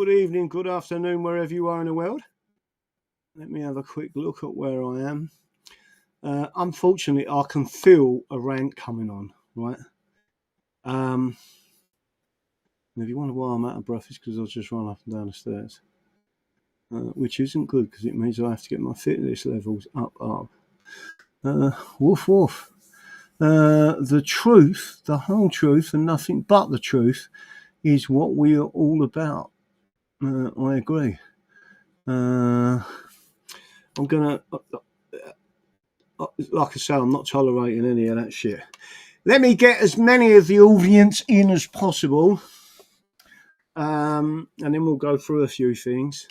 good evening, good afternoon, wherever you are in the world. Let me have a quick look at where I am. Unfortunately, I can feel a rant coming on, right? And if you wonder why I'm out of breath, it's because I'll just run up and down the stairs, which isn't good because it means I have to get my fitness levels up. Woof, woof. The truth, the whole truth, and nothing but the truth is what we are all about. I agree. I'm gonna, like I say, I'm not tolerating any of that shit. Let me get as many of the audience in as possible, and then we'll go through a few things.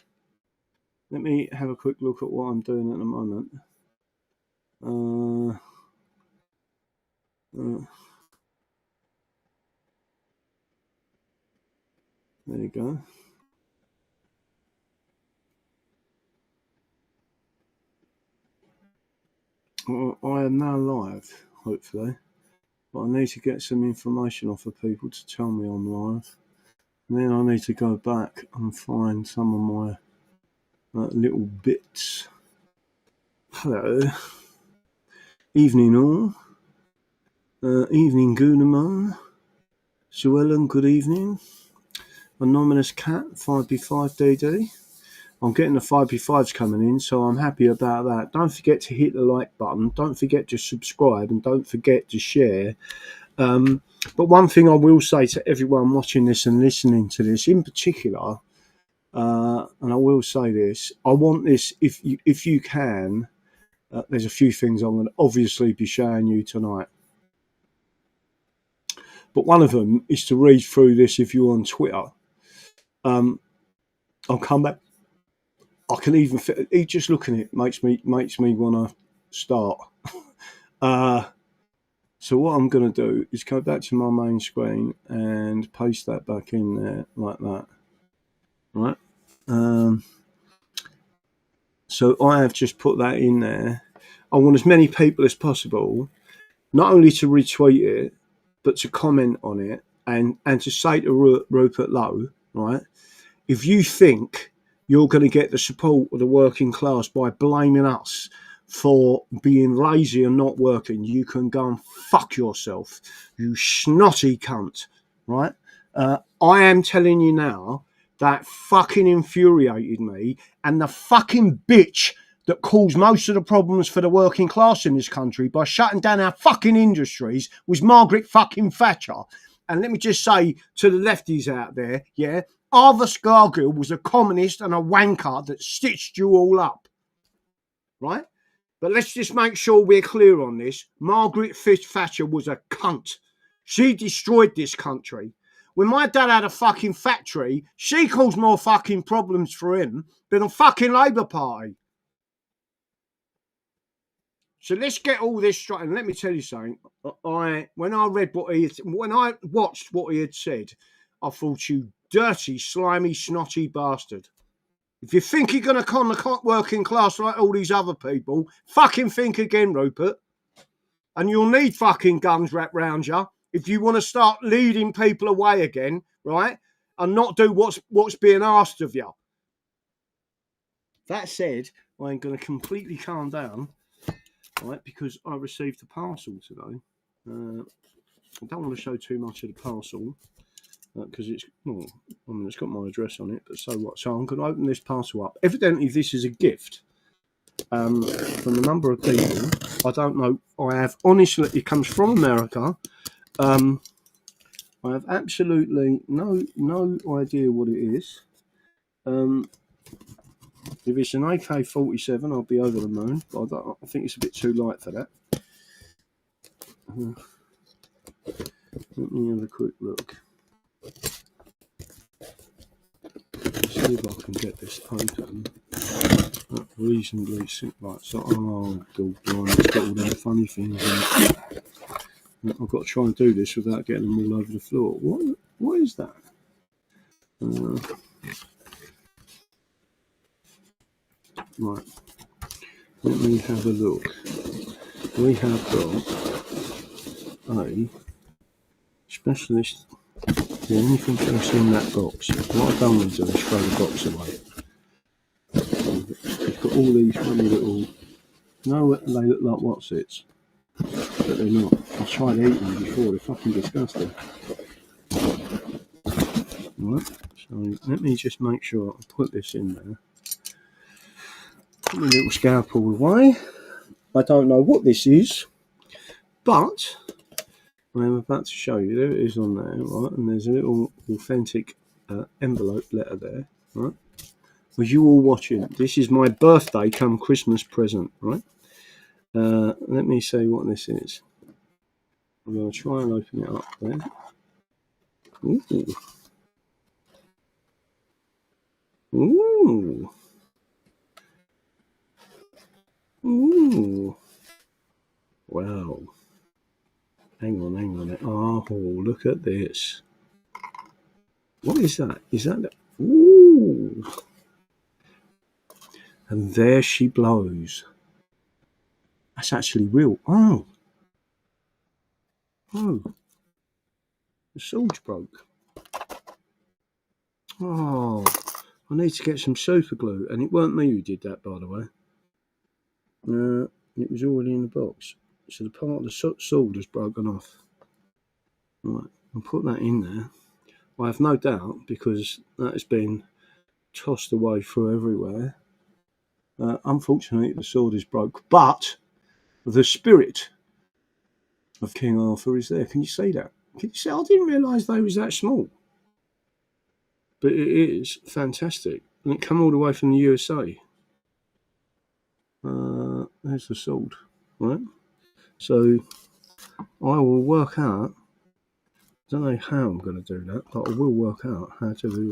Let me have a quick look at what I'm doing at the moment. There you go. I am now live, hopefully, but I need to get some information off of people to tell me I'm live. And then I need to go back and find some of my little bits. Hello. Evening all. Evening Gunamon. Suellen, good evening. Anonymous Cat, 5B5DD. I'm getting the 5B5s coming in, so I'm happy about that. Don't forget to hit the like button. Don't forget to subscribe, and don't forget to share. But one thing I will say to everyone watching this and listening to this in particular, and I will say this, I want this, if you can, there's a few things I'm going to obviously be showing you tonight. But one of them is to read through this if you're on Twitter. I'll come back. I can even just looking at it makes me want to start. So what I'm going to do is go back to my main screen and paste that back in there like that. Right. So I have just put that in there. I want as many people as possible, not only to retweet it, but to comment on it and to say to Rupert Lowe, right, if you think you're going to get the support of the working class by blaming us for being lazy and not working, you can go and fuck yourself, you snotty cunt, right? I am telling you now, that fucking infuriated me, and the fucking bitch that caused most of the problems for the working class in this country by shutting down our fucking industries was Margaret fucking Thatcher. And let me just say to the lefties out there, yeah, Arthur Scargill was a communist and a wanker that stitched you all up, right? But let's just make sure we're clear on this. Margaret Thatcher was a cunt. She destroyed this country. When my dad had a fucking factory, she caused more fucking problems for him than the fucking Labour Party. So let's get all this straight. And let me tell you something. When I watched what he had said, I thought, you dirty, slimy, snotty bastard. If you think you're going to con the working class like all these other people, fucking think again, Rupert. And you'll need fucking guns wrapped round you if you want to start leading people away again, right? And not do what's being asked of you. That said, I'm going to completely calm down, right? Because I received a parcel today. I don't want to show too much of the parcel because it's got my address on it. But so what? So I'm going to open this parcel up. Evidently, this is a gift from a number of people. I don't know. I have honestly, it comes from America. I have absolutely no idea what it is. If it's an AK-47, I'll be over the moon. But I think it's a bit too light for that. Let me have a quick look. See if I can get this open. Reasonably simple. Right, so, God, it's got all those funny things in it. I've got to try and do this without getting them all over the floor. What is that? Right. Let me have a look. We have got a specialist Yeah, anything else in that box? What I don't want to do is throw the box away. You've got all these funny little. You know what they look like? What's it? But they're not. I've tried eating them before. They're fucking disgusting. Right. So let me just make sure I put this in there. Put my little scalpel away. I don't know what this is, but I'm about to show you. There it is on there, right? And there's a little authentic envelope letter there, right? Was you all watching? This is my birthday come Christmas present, right? Let me see what this is. I'm going to try and open it up there. Ooh. Ooh. Ooh. Wow. Hang on. Oh, look at this. What is that? Is that... Ooh. And there she blows. That's actually real. Oh. The sword's broke. Oh. I need to get some super glue. And it weren't me who did that, by the way. It was already in the box. So the part of the sword has broken off. Right, I'll put that in there. I have no doubt, because that has been tossed away through everywhere. Unfortunately, the sword is broke, but the spirit of King Arthur is there. Can you see that? Can you see? I didn't realise they was that small. But it is fantastic. And it come all the way from the USA. There's the sword, right? So I will work out, I don't know how I'm going to do that, but I will work out how to do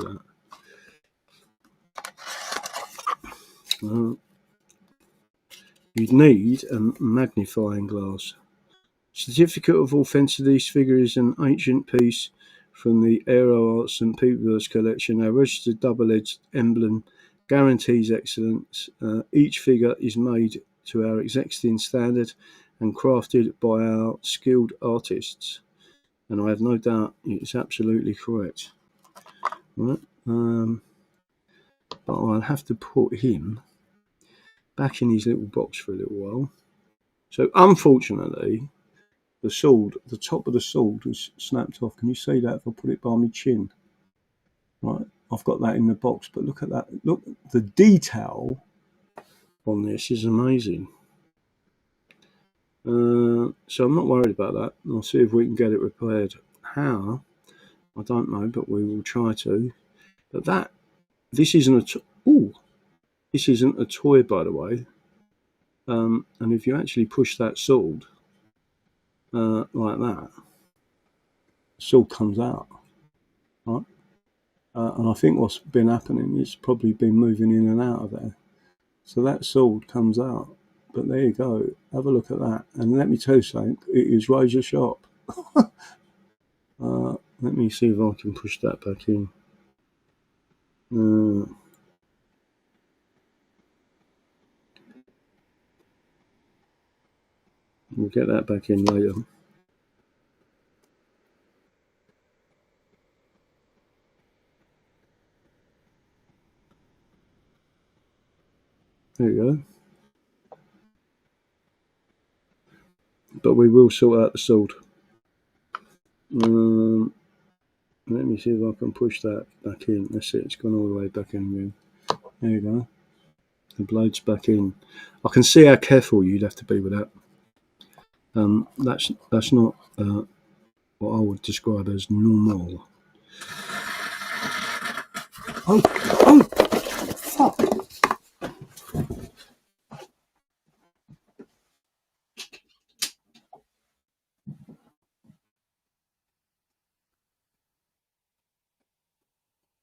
that. You'd need a magnifying glass. Certificate of Authenticity. This figure is an ancient piece from the Aero Arts and People's collection. Our registered double-edged emblem guarantees excellence. Each figure is made to our exacting standard and crafted by our skilled artists. And I have no doubt it's absolutely correct. Right? But I'll have to put him back in his little box for a little while. So unfortunately, the sword, the top of the sword is snapped off. Can you see that if I put it by my chin? Right, I've got that in the box, but look at that. Look, the detail on this is amazing. So I'm not worried about that. I'll see if we can get it repaired. How? I don't know, but we will try to. But this isn't this isn't a toy, by the way. And if you actually push that sword like that, the sword comes out, right? And I think what's been happening is probably been moving in and out of there. So that sword comes out. But there you go. Have a look at that. And let me tell you something. It is razor sharp. Let me see if I can push that back in. We'll get that back in later. There you go. But we will sort out the sword. Let me see if I can push that back in. That's it. It's gone all the way back in again. There you go. The blade's back in. I can see how careful you'd have to be with that. That's not what I would describe as normal. Oh, fuck.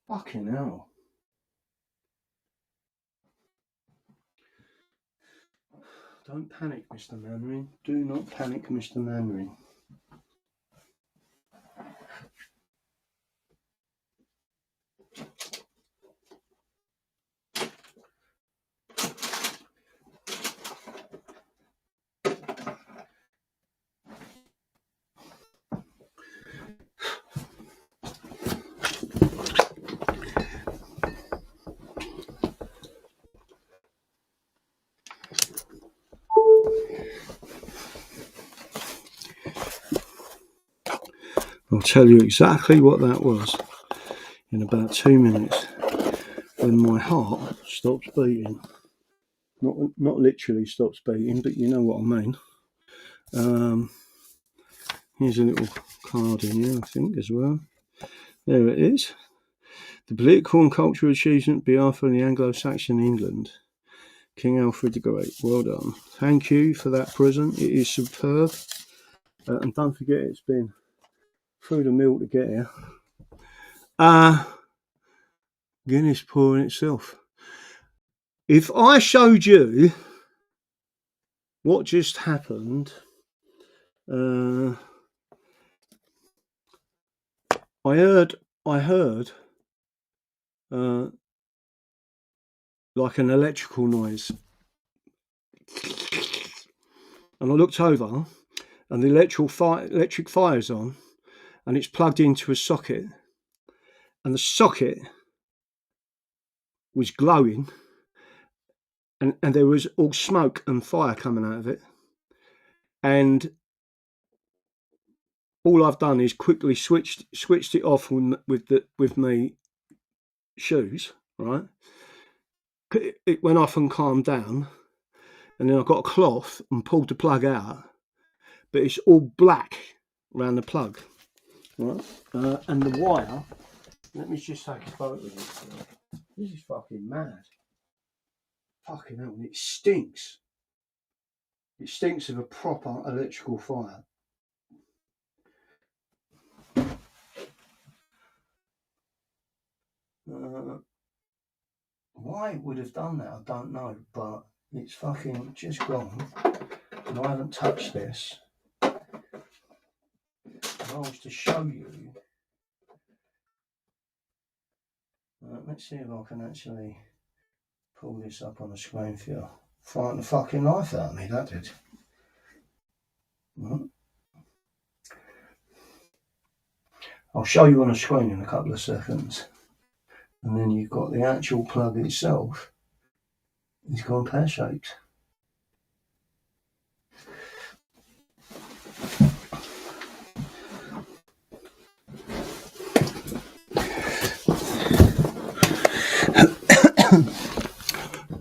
Fucking hell. Don't panic, Mr. Mandarin. Do not panic, Mr. Mandarin. I'll tell you exactly what that was in about 2 minutes when my heart stops beating. Not literally stops beating, but you know what I mean. Here's a little card in here, I think, as well. There it is. The political and cultural achievement Biafra in the Anglo-Saxon England. King Alfred the Great. Well done. Thank you for that present. It is superb. And don't forget, it's been through the mill to get here. Guinness pouring itself. If I showed you what just happened, I heard like an electrical noise, and I looked over, and the electric fire's on, and it's plugged into a socket, and the socket was glowing, and there was all smoke and fire coming out of it, and all I've done is quickly switched it off with my shoes, right? It went off and calmed down, and then I got a cloth and pulled the plug out, but it's all black around the plug, right? And the wire, let me just take a photo of this. This is fucking mad. Fucking hell, and it stinks. It stinks of a proper electrical fire. Why it would have done that, I don't know, but it's fucking just gone, and I haven't touched this. If I was to show you, let's see if I can actually pull this up on the screen for you. Frighten the fucking life out of me, that did. Right. I'll show you on the screen in a couple of seconds. And then you've got the actual plug itself. It's gone pear-shaped.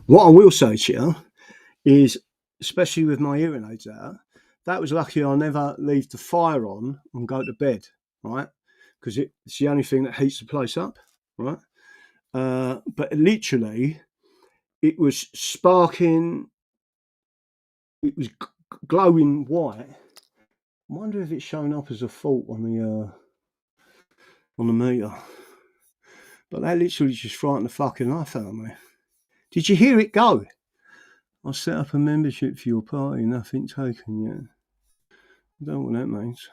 What I will say to you is, especially with my hearing aids out, that was lucky I never leave the fire on and go to bed, right? Because it's the only thing that heats the place up, right? But literally, it was sparking, it was glowing white. I wonder if it's showing up as a fault on the meter. But that literally just frightened the fucking life out of me. Did you hear it go? I set up a membership for your party, nothing taken yet. I don't know what that means.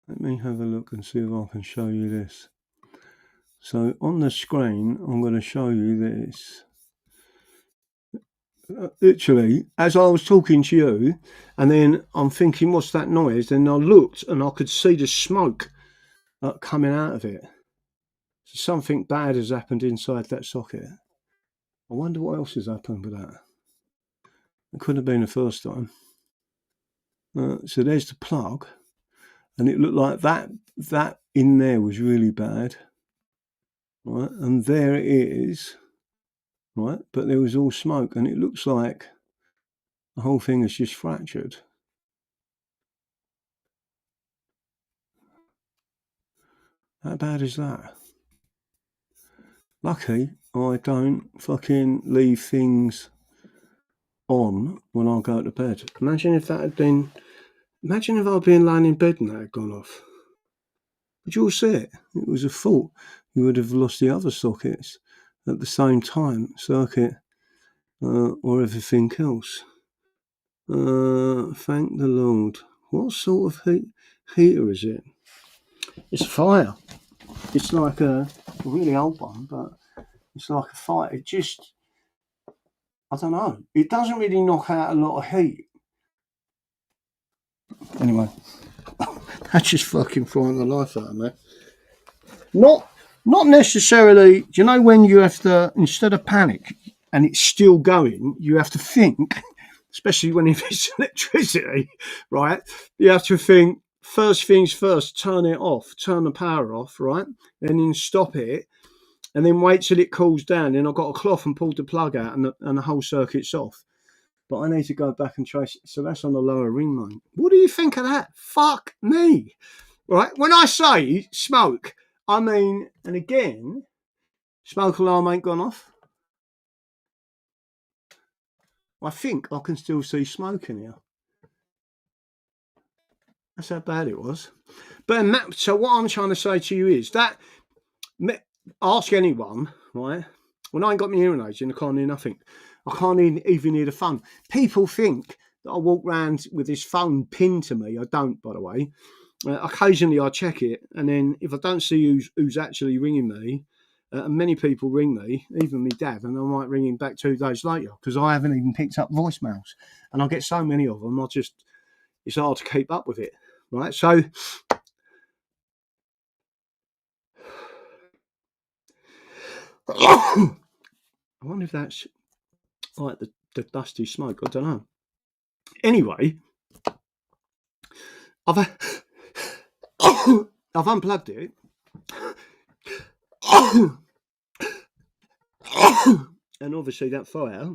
Let me have a look and see if I can show you this. So on the screen, I'm going to show you this. Literally, as I was talking to you, and then I'm thinking, what's that noise? Then I looked and I could see the smoke coming out of it. So something bad has happened inside that socket. I wonder what else has happened with that. It couldn't have been the first time. So there's the plug, and it looked like that in there was really bad, right? And there it is, right? But there was all smoke, and it looks like the whole thing is just fractured. How bad is that? Lucky I don't fucking leave things on when I go to bed. Imagine if I'd been laying in bed and that had gone off. Would you all see it? It was a fault. You would have lost the other sockets at the same time, circuit or everything else. Thank the Lord. What sort of heater is it? It's a fire. It's like a really old one, but it's like a fire. It just, I don't know. It doesn't really knock out a lot of heat. Anyway, that just fucking frightened the life out of me. Not Not necessarily. Do you know when you have to, instead of panic and it's still going, you have to think, especially when it's electricity, right? You have to think, first things first, turn it off, turn the power off, right? And then stop it, and then wait till it cools down. Then I've got a cloth and pulled the plug out, and the whole circuit's off. But I need to go back and trace it. So that's on the lower ring line. What do you think of that? Fuck me. Right? When I say smoke, I mean, and again, smoke alarm ain't gone off. I think I can still see smoke in here. That's how bad it was. But so what I'm trying to say to you is that, ask anyone, right? When I ain't got my hearing aids in, I can't hear nothing. I can't even hear the phone. People think that I walk around with this phone pinned to me. I don't, by the way. Occasionally I check it, and then if I don't see who's actually ringing me, and many people ring me, even my dad, and I might ring him back 2 days later because I haven't even picked up voicemails, and I get so many of them. It's hard to keep up with it, right? So I wonder if that's like the dusty smoke. I don't know. Anyway, I've unplugged it. And obviously that fire,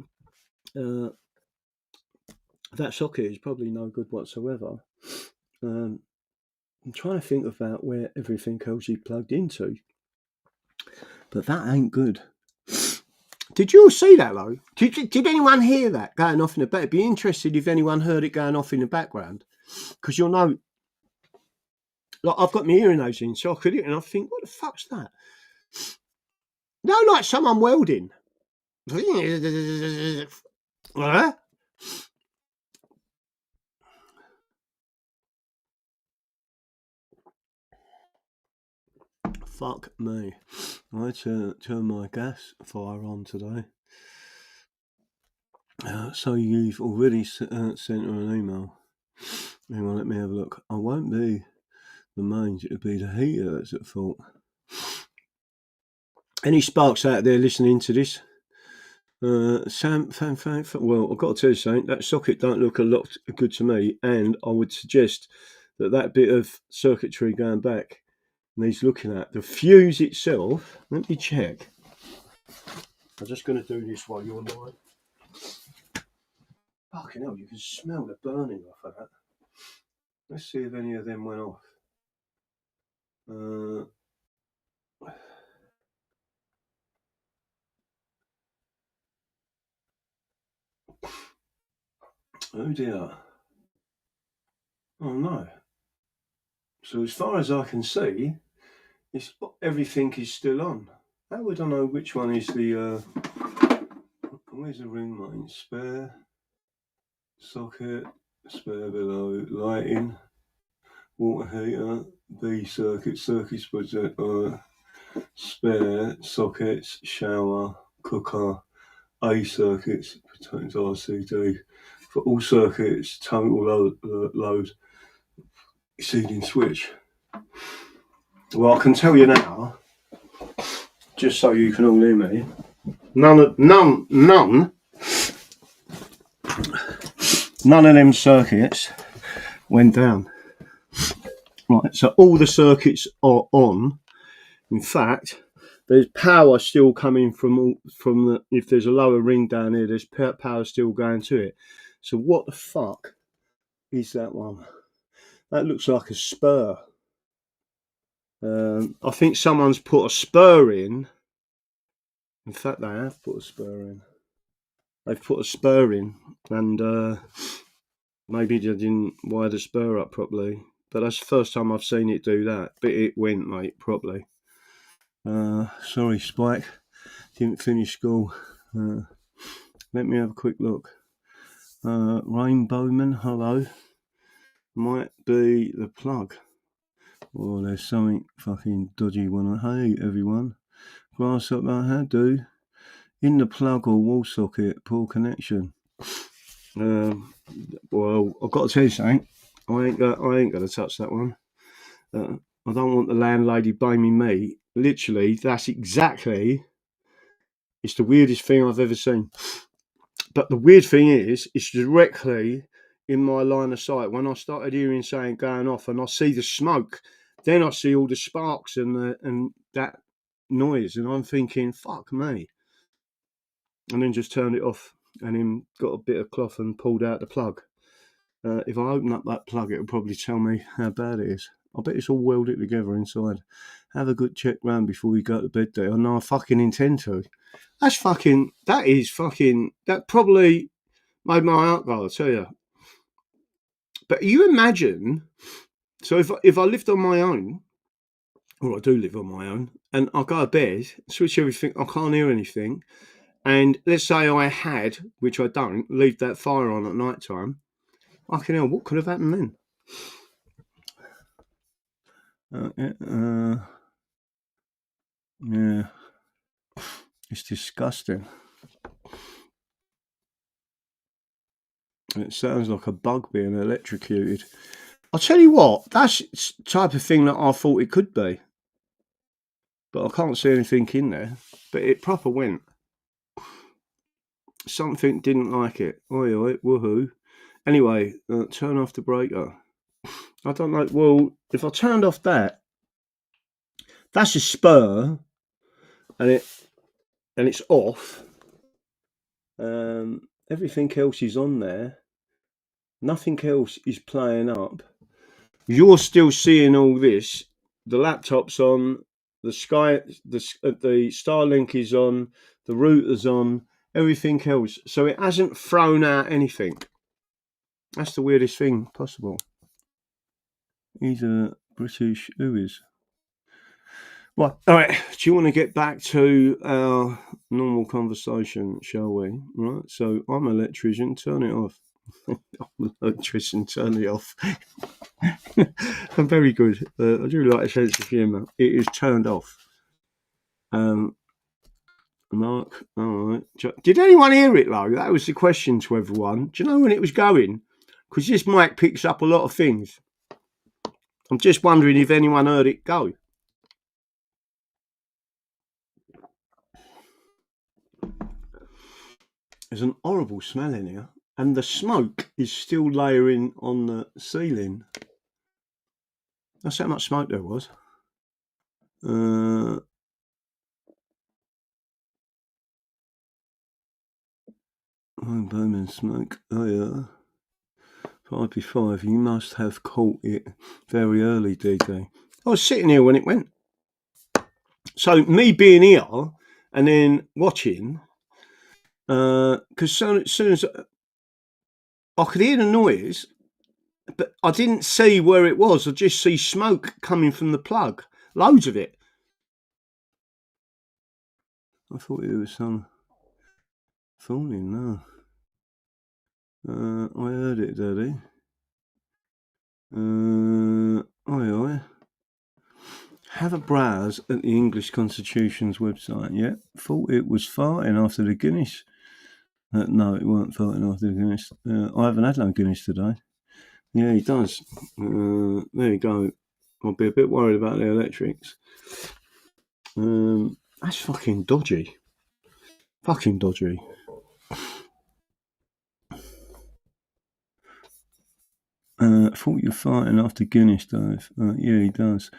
that socket is probably no good whatsoever. I'm trying to think about where everything else is plugged into, but that ain't good. Did you all see that though? Did anyone hear that going off in the back? I'd be interested if anyone heard it going off in the background, because you'll know. Like, I've got my hearing aids in, so I could hear it, and I think, what the fuck's that? No, like someone welding. Fuck me. I turn my gas fire on today. So you've already sent her an email. Hang on, let me have a look. I won't be the mains, it'll be the heater that's at fault. Any sparks out there listening to this? Sam, well, I've got to tell you something, that socket don't look a lot good to me, and I would suggest that bit of circuitry going back needs looking at. The fuse itself, let me check. I'm just going to do this while you're online. Fucking hell, you can smell the burning off of that. Let's see if any of them went off. Oh dear. Oh no. So as far as I can see, everything is still on. How would I know which one is the... where's the ring line? Spare, socket, spare below, lighting, water heater, B circuit, circuit spreader, spare, sockets, shower, cooker, A circuits, protects RCD. For all circuits, total load, exceeding switch. Well, I can tell you now, just so you can all hear me, none of them circuits went down. Right, so all the circuits are on. In fact, there's power still coming from the. If there's a lower ring down here, there's power still going to it. So what the fuck is that one? That looks like a spur. I think someone's put a spur in. In fact, they have put a spur in. They've put a spur in, and maybe they didn't wire the spur up properly. But that's the first time I've seen it do that. But it went, mate, properly. Sorry, Spike. Didn't finish school. Let me have a quick look. Rainbowman, hello. Might be the plug. Oh, there's something fucking dodgy when hey everyone. Grasshopper, how do? In the plug or wall socket, poor connection. Well, I've got to tell you something. I ain't going to touch that one. I don't want the landlady blaming me Literally, that's exactly. It's the weirdest thing I've ever seen. But the weird thing is, it's directly in my line of sight. When I started hearing something going off, and I see the smoke, then I see all the sparks and that noise, and I'm thinking, "Fuck me!" And then just turned it off, and then got a bit of cloth and pulled out the plug. If I open up that plug, it'll probably tell me how bad it is. I bet it's all welded together inside. Have a good check round before you go to bed there. I know I fucking intend to. That probably made my heart go, I'll tell you. But you imagine, so if I lived on my own, or I do live on my own, and I go to bed, switch everything, I can't hear anything, and let's say I had, which I don't, leave that fire on at night time, fucking hell, what could have happened then? Yeah, it's disgusting. It sounds like a bug being electrocuted. I'll tell you what, that's the type of thing that I thought it could be. But I can't see anything in there. But it proper went. Something didn't like it. Oi, oi, woohoo. Anyway, turn off the breaker. I don't know. Well, if I turned off that, that's a spur, and it's off. Everything else is on there. Nothing else is playing up. You're still seeing all this. The laptop's on. The Starlink is on. The router's on. Everything else. So it hasn't thrown out anything. That's the weirdest thing possible. He's a British. Who is? Well, all right. Do you want to get back to our normal conversation, shall we? Right. So I'm an electrician. Turn it off. I'm an electrician. Turn it off. I'm very good. I do like a sense of humour. It is turned off. Mark, all right. Did anyone hear it though? That was the question to everyone. Do you know when it was going? Because this mic picks up a lot of things. I'm just wondering if anyone heard it go. There's an horrible smell in here, and the smoke is still layering on the ceiling. That's how much smoke there was. Bowman smoke. Oh yeah. 5p5. You must have caught it very early, DJ. I was sitting here when it went. So me being here and then watching, because as soon as I could hear the noise, but I didn't see where it was. I just see smoke coming from the plug, loads of it. I thought it was some falling. No, I heard it, Daddy. Oi. Have a browse at the English Constitution's website. Yeah, thought it was farting after the Guinness. No, it weren't farting after the Guinness. I haven't had no Guinness today. Yeah, he does. There you go. I'll be a bit worried about the electrics. That's fucking dodgy. Fucking dodgy. Thought you're farting after Guinness, Dave. Yeah, he does.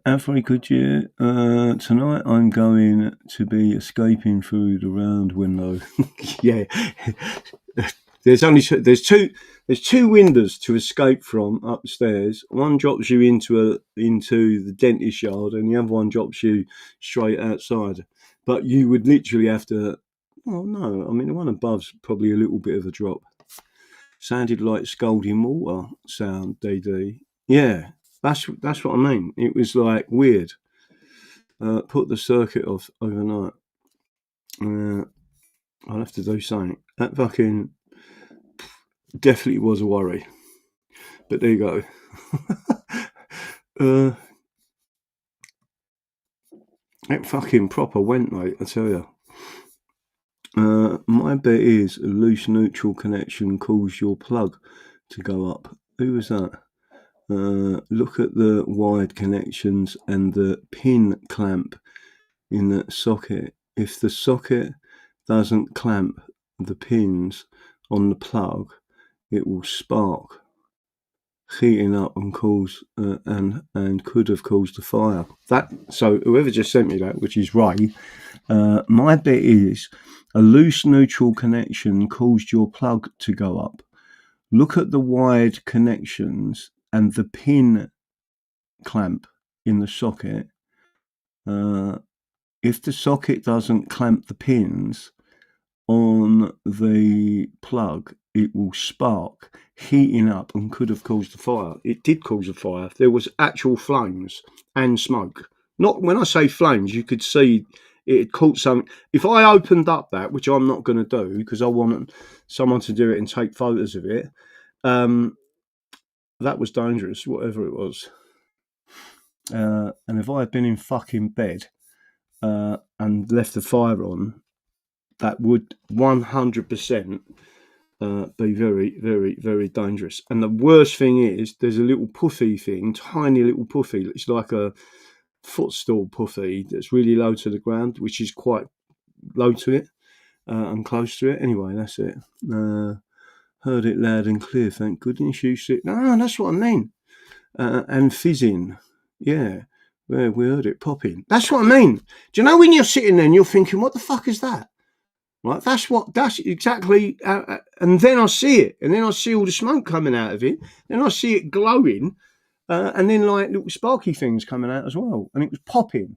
Avery, could you? Tonight I'm going to be escaping through the round window. Yeah. There's two windows to escape from upstairs. One drops you into the dentist yard, and the other one drops you straight outside. But you would literally have to. Oh no! I mean, the one above's probably a little bit of a drop. Sounded like scalding water sound, DD. Yeah, that's what I mean. It was like weird. Put the circuit off overnight. I'll have to do something. That fucking definitely was a worry. But there you go. It fucking proper went, mate, I tell you. My bet is a loose neutral connection caused your plug to go up. Who was that? Look at the wired connections and the pin clamp in the socket. If the socket doesn't clamp the pins on the plug, it will spark, heating up and cause and could have caused a fire. So whoever just sent me that, which is Ray, my bet is a loose neutral connection caused your plug to go up. Look at the wired connections and the pin clamp in the socket. If the socket doesn't clamp the pins on the plug, it will spark, heating up, and could have caused a fire. It did cause a fire. There was actual flames and smoke. Not when I say flames, you could see it had caught something. If I opened up that, which I'm not going to do because I want someone to do it and take photos of it, that was dangerous, whatever it was. And if I had been in fucking bed and left the fire on, that would 100% be very, very, very dangerous. And the worst thing is, there's a little puffy thing, tiny little puffy. It's like a footstool puffy that's really low to the ground, which is quite low to it and close to it. Anyway, that's it. Heard it loud and clear, thank goodness you said. No, that's what I mean. And fizzing. Yeah, we heard it popping. That's what I mean. Do you know when you're sitting there and you're thinking, what the fuck is that? Right, that's exactly, and then I see it, and then I see all the smoke coming out of it, then I see it glowing, and then like little sparky things coming out as well, and it was popping.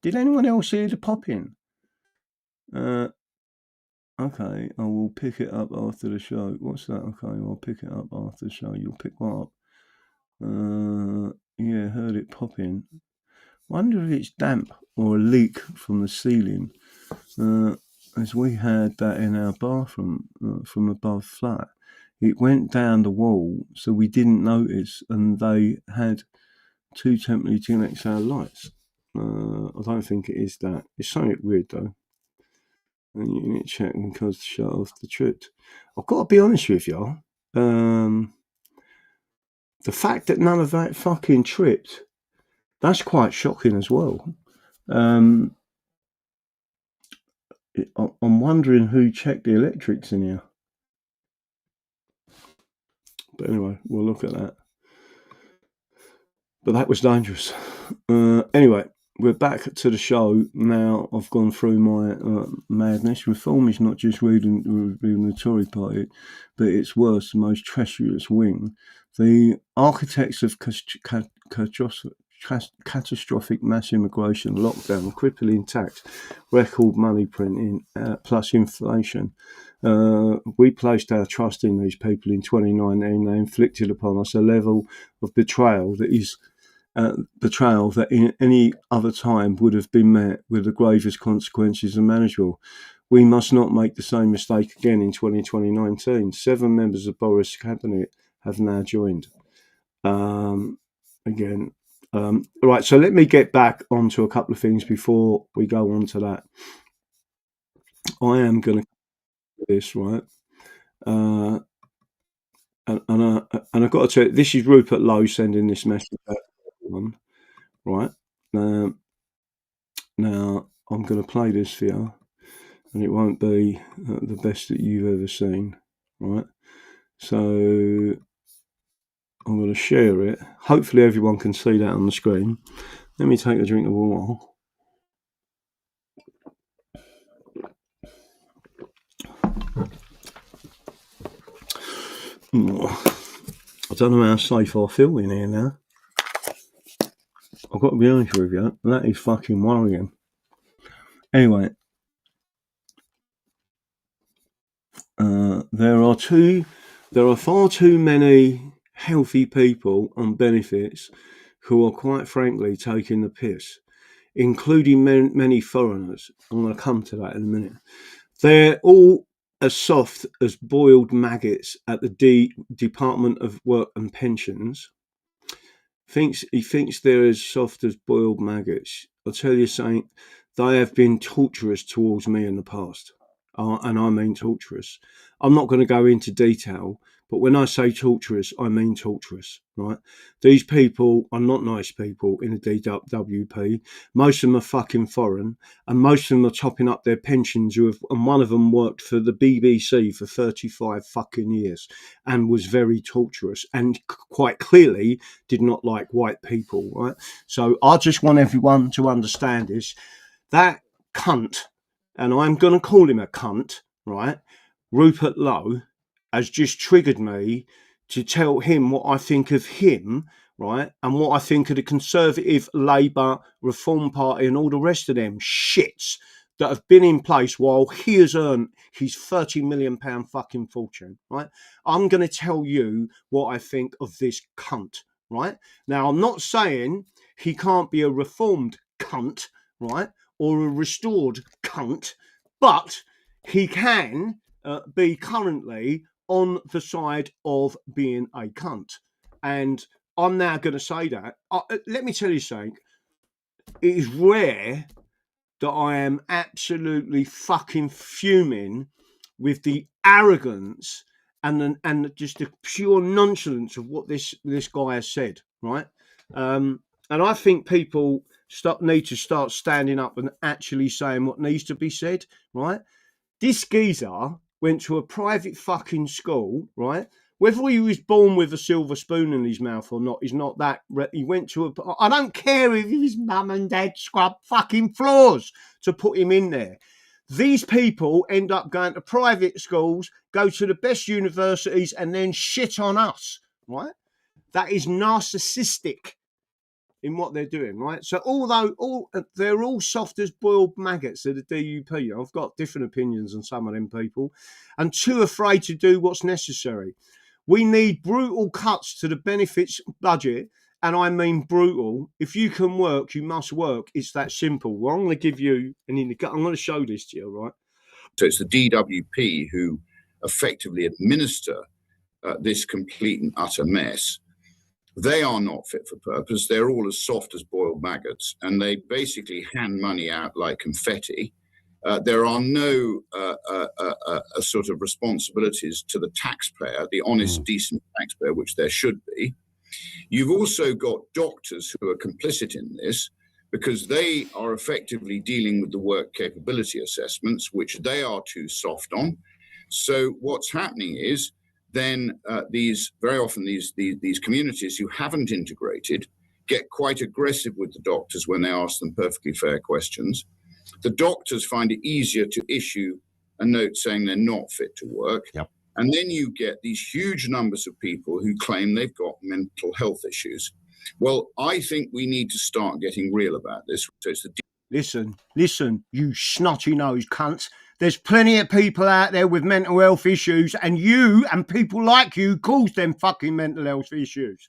Did anyone else hear the popping? Okay, I will pick it up after the show. What's that? Okay, I'll pick it up after the show. You'll pick what up? Yeah, heard it popping. Wonder if it's damp or a leak from the ceiling. As we had that in our bathroom from above flat. It went down the wall, so we didn't notice, and they had two temporary XL lights. I don't think it is that. It's something weird though. And you need to check because to shut off the trip. I've got to be honest with you. The fact that none of that fucking tripped, that's quite shocking as well. I'm wondering who checked the electrics in here. But anyway, we'll look at that. But that was dangerous. Anyway, we're back to the show now. I've gone through my madness. Reform is not just reading the Tory party, but it's worse, the most treacherous wing. The architects of catastrophic mass immigration, lockdown, crippling tax, record money printing, plus inflation. We placed our trust in these people in 2019. They inflicted upon us a level of betrayal that is betrayal that in any other time would have been met with the gravest consequences imaginable. We must not make the same mistake again in 2019. 7 members of Boris' cabinet have now joined. Again. Right, so let me get back onto a couple of things before we go on to that. I am going to do this, right? And I've got to tell you, this is Rupert Lowe sending this message out to everyone, right? Now, I'm going to play this for you, and it won't be the best that you've ever seen, right? So I'm going to share it. Hopefully everyone can see that on the screen. Let me take a drink of water. I don't know how safe I feel in here now. I've got to be honest with you, that is fucking worrying. Anyway, there are far too many healthy people on benefits who are quite frankly taking the piss, including many foreigners. I'm going to come to that in a minute. They're all as soft as boiled maggots at the Department of Work and Pensions. He thinks they're as soft as boiled maggots. I'll tell you something, they have been torturous towards me in the past. And I mean torturous. I'm not going to go into detail, But when I say torturous, I mean torturous, right? These people are not nice people in the DWP. Most of them are fucking foreign, and most of them are topping up their pensions. And one of them worked for the BBC for 35 fucking years and was very torturous and quite clearly did not like white people, right? So I just want everyone to understand this. That cunt, and I'm going to call him a cunt, right? Rupert Lowe has just triggered me to tell him what I think of him, right? And what I think of the Conservative, Labour, Reform Party and all the rest of them shits that have been in place while he has earned his £30 million fucking fortune, right? I'm going to tell you what I think of this cunt, right? Now, I'm not saying he can't be a reformed cunt, right? Or a restored cunt, but he can be currently on the side of being a cunt. And I'm now going to say that. Let me tell you something. It is rare that I am absolutely fucking fuming with the arrogance and just the pure nonchalance of what this guy has said, right? And I think people need to start standing up and actually saying what needs to be said, right? This geezer went to a private fucking school, right? Whether he was born with a silver spoon in his mouth or not is not that. He went to a. I don't care if his mum and dad scrub fucking floors to put him in there. These people end up going to private schools, go to the best universities, and then shit on us, right? That is narcissistic in what they're doing, right? So although they're all soft as boiled maggots of the DUP, I've got different opinions on some of them people, and too afraid to do what's necessary. We need brutal cuts to the benefits budget, and I mean brutal. If you can work, you must work. It's that simple. Well, I'm going to give you I'm going to show this to you, right? So it's the DWP who effectively administer this complete and utter mess. They are not fit for purpose. They're all as soft as boiled maggots, and they basically hand money out like confetti. There are no sort of responsibilities to the taxpayer, the honest, decent taxpayer, which there should be. You've also got doctors who are complicit in this because they are effectively dealing with the work capability assessments, which they are too soft on. So what's happening is then very often these communities who haven't integrated get quite aggressive with the doctors when they ask them perfectly fair questions. The doctors find it easier to issue a note saying they're not fit to work. Yep. And then you get these huge numbers of people who claim they've got mental health issues. Well, I think we need to start getting real about this. So it's Listen, you snotty-nosed cunts. There's plenty of people out there with mental health issues, and you and people like you cause them fucking mental health issues.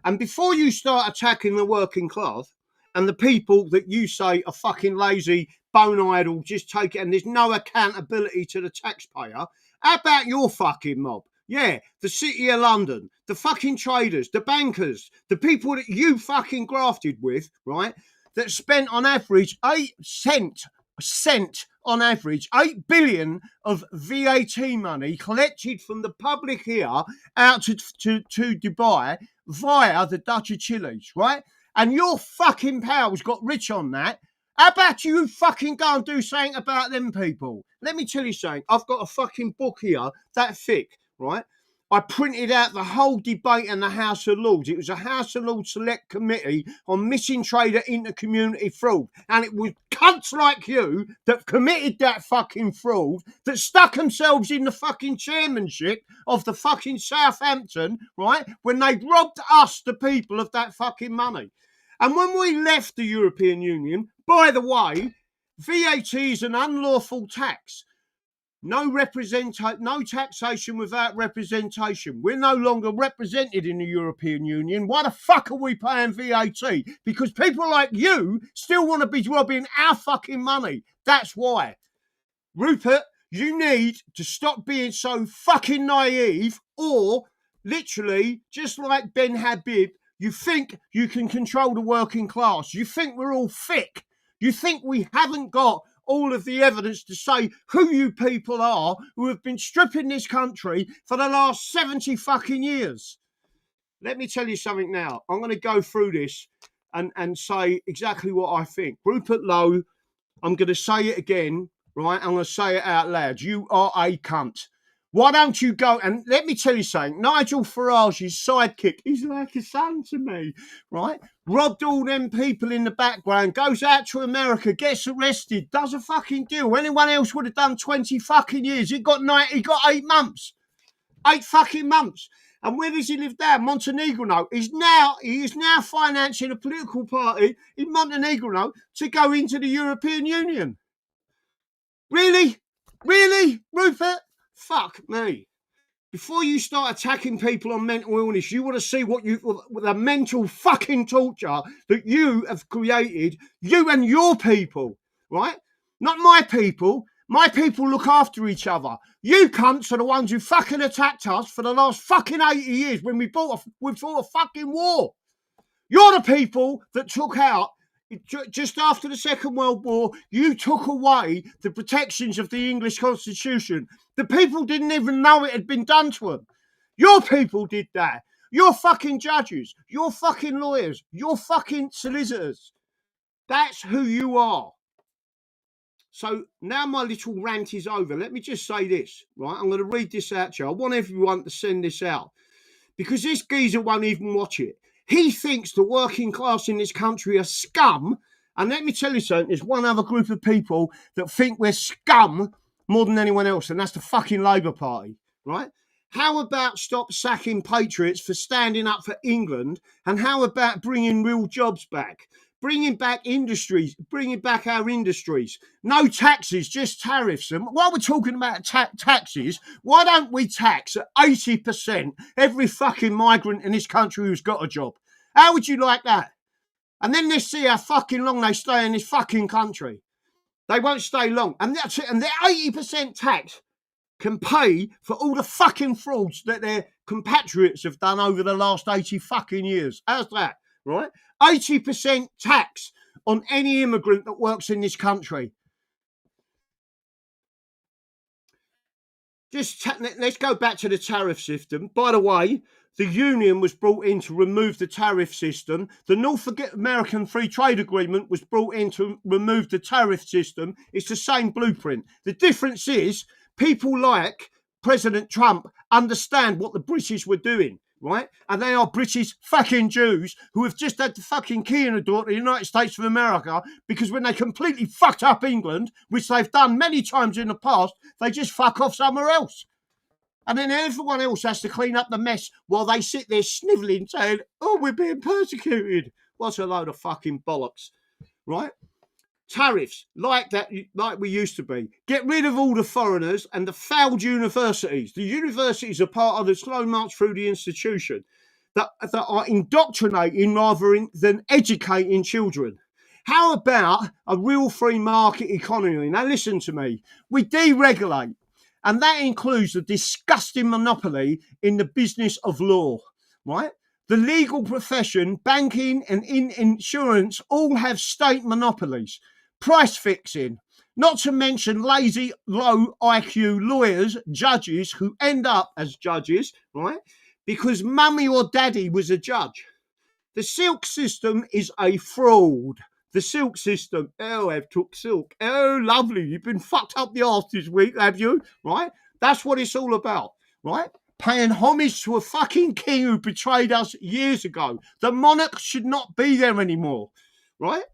And before you start attacking the working class and the people that you say are fucking lazy, bone idle, just take it, and there's no accountability to the taxpayer, how about your fucking mob? Yeah, the City of London, the fucking traders, the bankers, the people that you fucking grafted with, right, that spent on average 8 cent on average, 8 billion of VAT money collected from the public here out to Dubai via the Dutch of Chiles, right? And your fucking pals got rich on that. How about you fucking go and do something about them people? Let me tell you something. I've got a fucking book here that thick, right? I printed out the whole debate in the House of Lords. It was a House of Lords Select Committee on missing trader inter-community fraud. And it was cunts like you that committed that fucking fraud, that stuck themselves in the fucking chairmanship of the fucking Southampton, right, when they robbed us, the people, of that fucking money. And when we left the European Union, by the way, VAT is an unlawful tax. No taxation without representation. We're no longer represented in the European Union. Why the fuck are we paying VAT? Because people like you still want to be robbing our fucking money. That's why. Rupert, you need to stop being so fucking naive, or literally, just like Ben Habib, you think you can control the working class. You think we're all thick. You think we haven't got all of the evidence to say who you people are who have been stripping this country for the last 70 fucking years. Let me tell you something now. I'm going to go through this and say exactly what I think. Rupert Lowe, I'm going to say it again, right? I'm going to say it out loud. You are a cunt. Why don't you go and let me tell you something. Nigel Farage's sidekick, he's like a son to me, right? Robbed all them people in the background, goes out to America, gets arrested, does a fucking deal. Anyone else would have done 20 fucking years. He got 8 months. 8 fucking months. And where does he live now? Montenegro. He is now financing a political party in Montenegro to go into the European Union. Really? Really, Rupert? Fuck me. Before you start attacking people on mental illness, you want to see what the mental fucking torture that you have created, you and your people, right? Not my people. My people look after each other. You cunts are the ones who fucking attacked us for the last fucking 80 years when we fought a fucking war. You're the people that took out, just after the Second World War, you took away the protections of the English Constitution. The people didn't even know it had been done to them. Your people did that. Your fucking judges, your fucking lawyers, your fucking solicitors. That's who you are. So now my little rant is over. Let me just say this, right? I'm going to read this out to you. I want everyone to send this out because this geezer won't even watch it. He thinks the working class in this country are scum. And let me tell you something, there's one other group of people that think we're scum more than anyone else, and that's the fucking Labour Party, right? How about stop sacking patriots for standing up for England? And how about bringing real jobs back? Bringing back industries, bringing back our industries. No taxes, just tariffs. And while we're talking about taxes, why don't we tax at 80% every fucking migrant in this country who's got a job? How would you like that? And then let's see how fucking long they stay in this fucking country. They won't stay long. And that's it. And their 80% tax can pay for all the fucking frauds that their compatriots have done over the last 80 fucking years. How's that, right? 80% tax on any immigrant that works in this country. Let's go back to the tariff system. By the way, the union was brought in to remove the tariff system. The North American Free Trade Agreement was brought in to remove the tariff system. It's the same blueprint. The difference is people like President Trump understand what the British were doing, right? And they are British fucking Jews who have just had the fucking key in the door to the United States of America because when they completely fucked up England, which they've done many times in the past, they just fuck off somewhere else. And then everyone else has to clean up the mess while they sit there snivelling saying, oh, we're being persecuted. What's a load of fucking bollocks, right? Tariffs, like we used to be. Get rid of all the foreigners and the failed universities. The universities are part of the slow march through the institution that are indoctrinating rather than educating children. How about a real free market economy? Now listen to me. We deregulate, and that includes the disgusting monopoly in the business of law, right? The legal profession, banking and insurance all have state monopolies. Price fixing, not to mention lazy, low IQ lawyers, judges who end up as judges, right? Because mummy or daddy was a judge. The silk system is a fraud. The silk system, oh, I've took silk. Oh, lovely, you've been fucked up the arse this week, have you? Right? That's what it's all about, right? Paying homage to a fucking king who betrayed us years ago. The monarch should not be there anymore, right?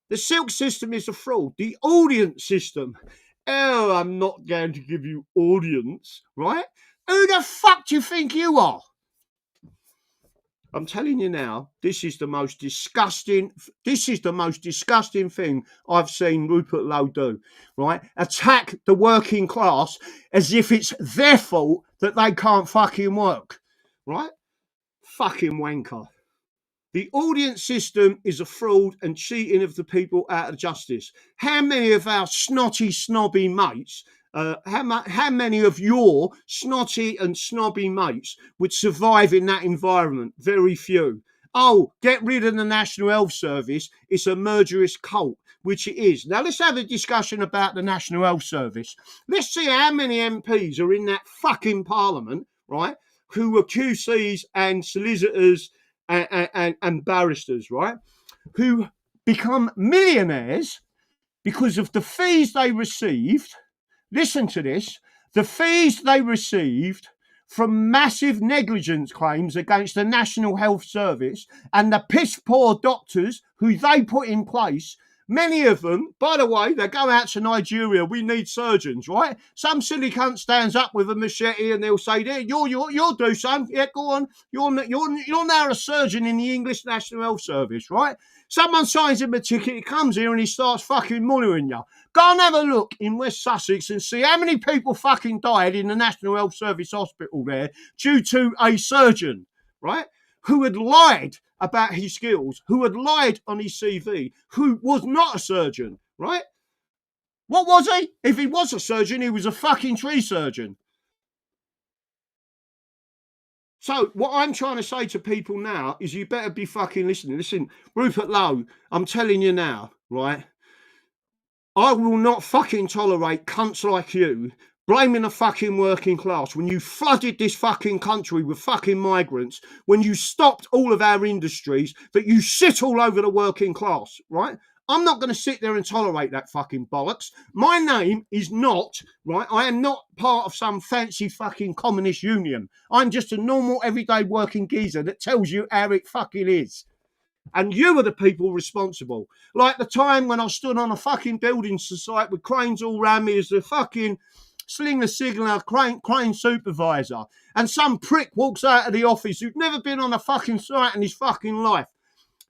The silk system is a fraud. The audience system. Oh, I'm not going to give you audience, right? Who the fuck do you think you are? I'm telling you now, this is the most disgusting thing I've seen Rupert Lowe do, right? Attack the working class as if it's their fault that they can't fucking work, right? Fucking wanker. The audience system is a fraud and cheating of the people out of justice. How many of our snotty, snobby mates, how many of your snotty and snobby mates would survive in that environment? Very few. oh, get rid of the National Health Service. It's a murderous cult, which it is. Now, let's have a discussion about the National Health Service. Let's see how many MPs are in that fucking parliament, right, who were QCs and solicitors and barristers, right, who become millionaires because of the fees they received. Listen to this. The fees they received from massive negligence claims against the National Health Service and the piss poor doctors who they put in place. Many of them, by the way, they go out to Nigeria. We need surgeons, right? Some silly cunt stands up with a machete and they'll say, "There, you'll do something. Yeah, go on. You're now a surgeon in the English National Health Service, right?" Someone signs him a ticket, he comes here and he starts fucking mulling you. Go and have a look in West Sussex and see how many people fucking died in the National Health Service hospital there due to a surgeon, right, who had lied about his skills, who had lied on his CV, who was not a surgeon, right? What was he? If he was a surgeon, he was a fucking tree surgeon. So what I'm trying to say to people now is you better be fucking listening. Listen, Rupert Lowe, I'm telling you now, right? I will not fucking tolerate cunts like you blaming the fucking working class when you flooded this fucking country with fucking migrants, when you stopped all of our industries, that you shit all over the working class, right? I'm not going to sit there and tolerate that fucking bollocks. My name is not, right? I am not part of some fancy fucking communist union. I'm just a normal everyday working geezer that tells you how it fucking is. And you are the people responsible. Like the time when I stood on a fucking building site with cranes all around me as the fucking slinger signaller crane supervisor. And some prick walks out of the office who'd never been on a fucking site in his fucking life.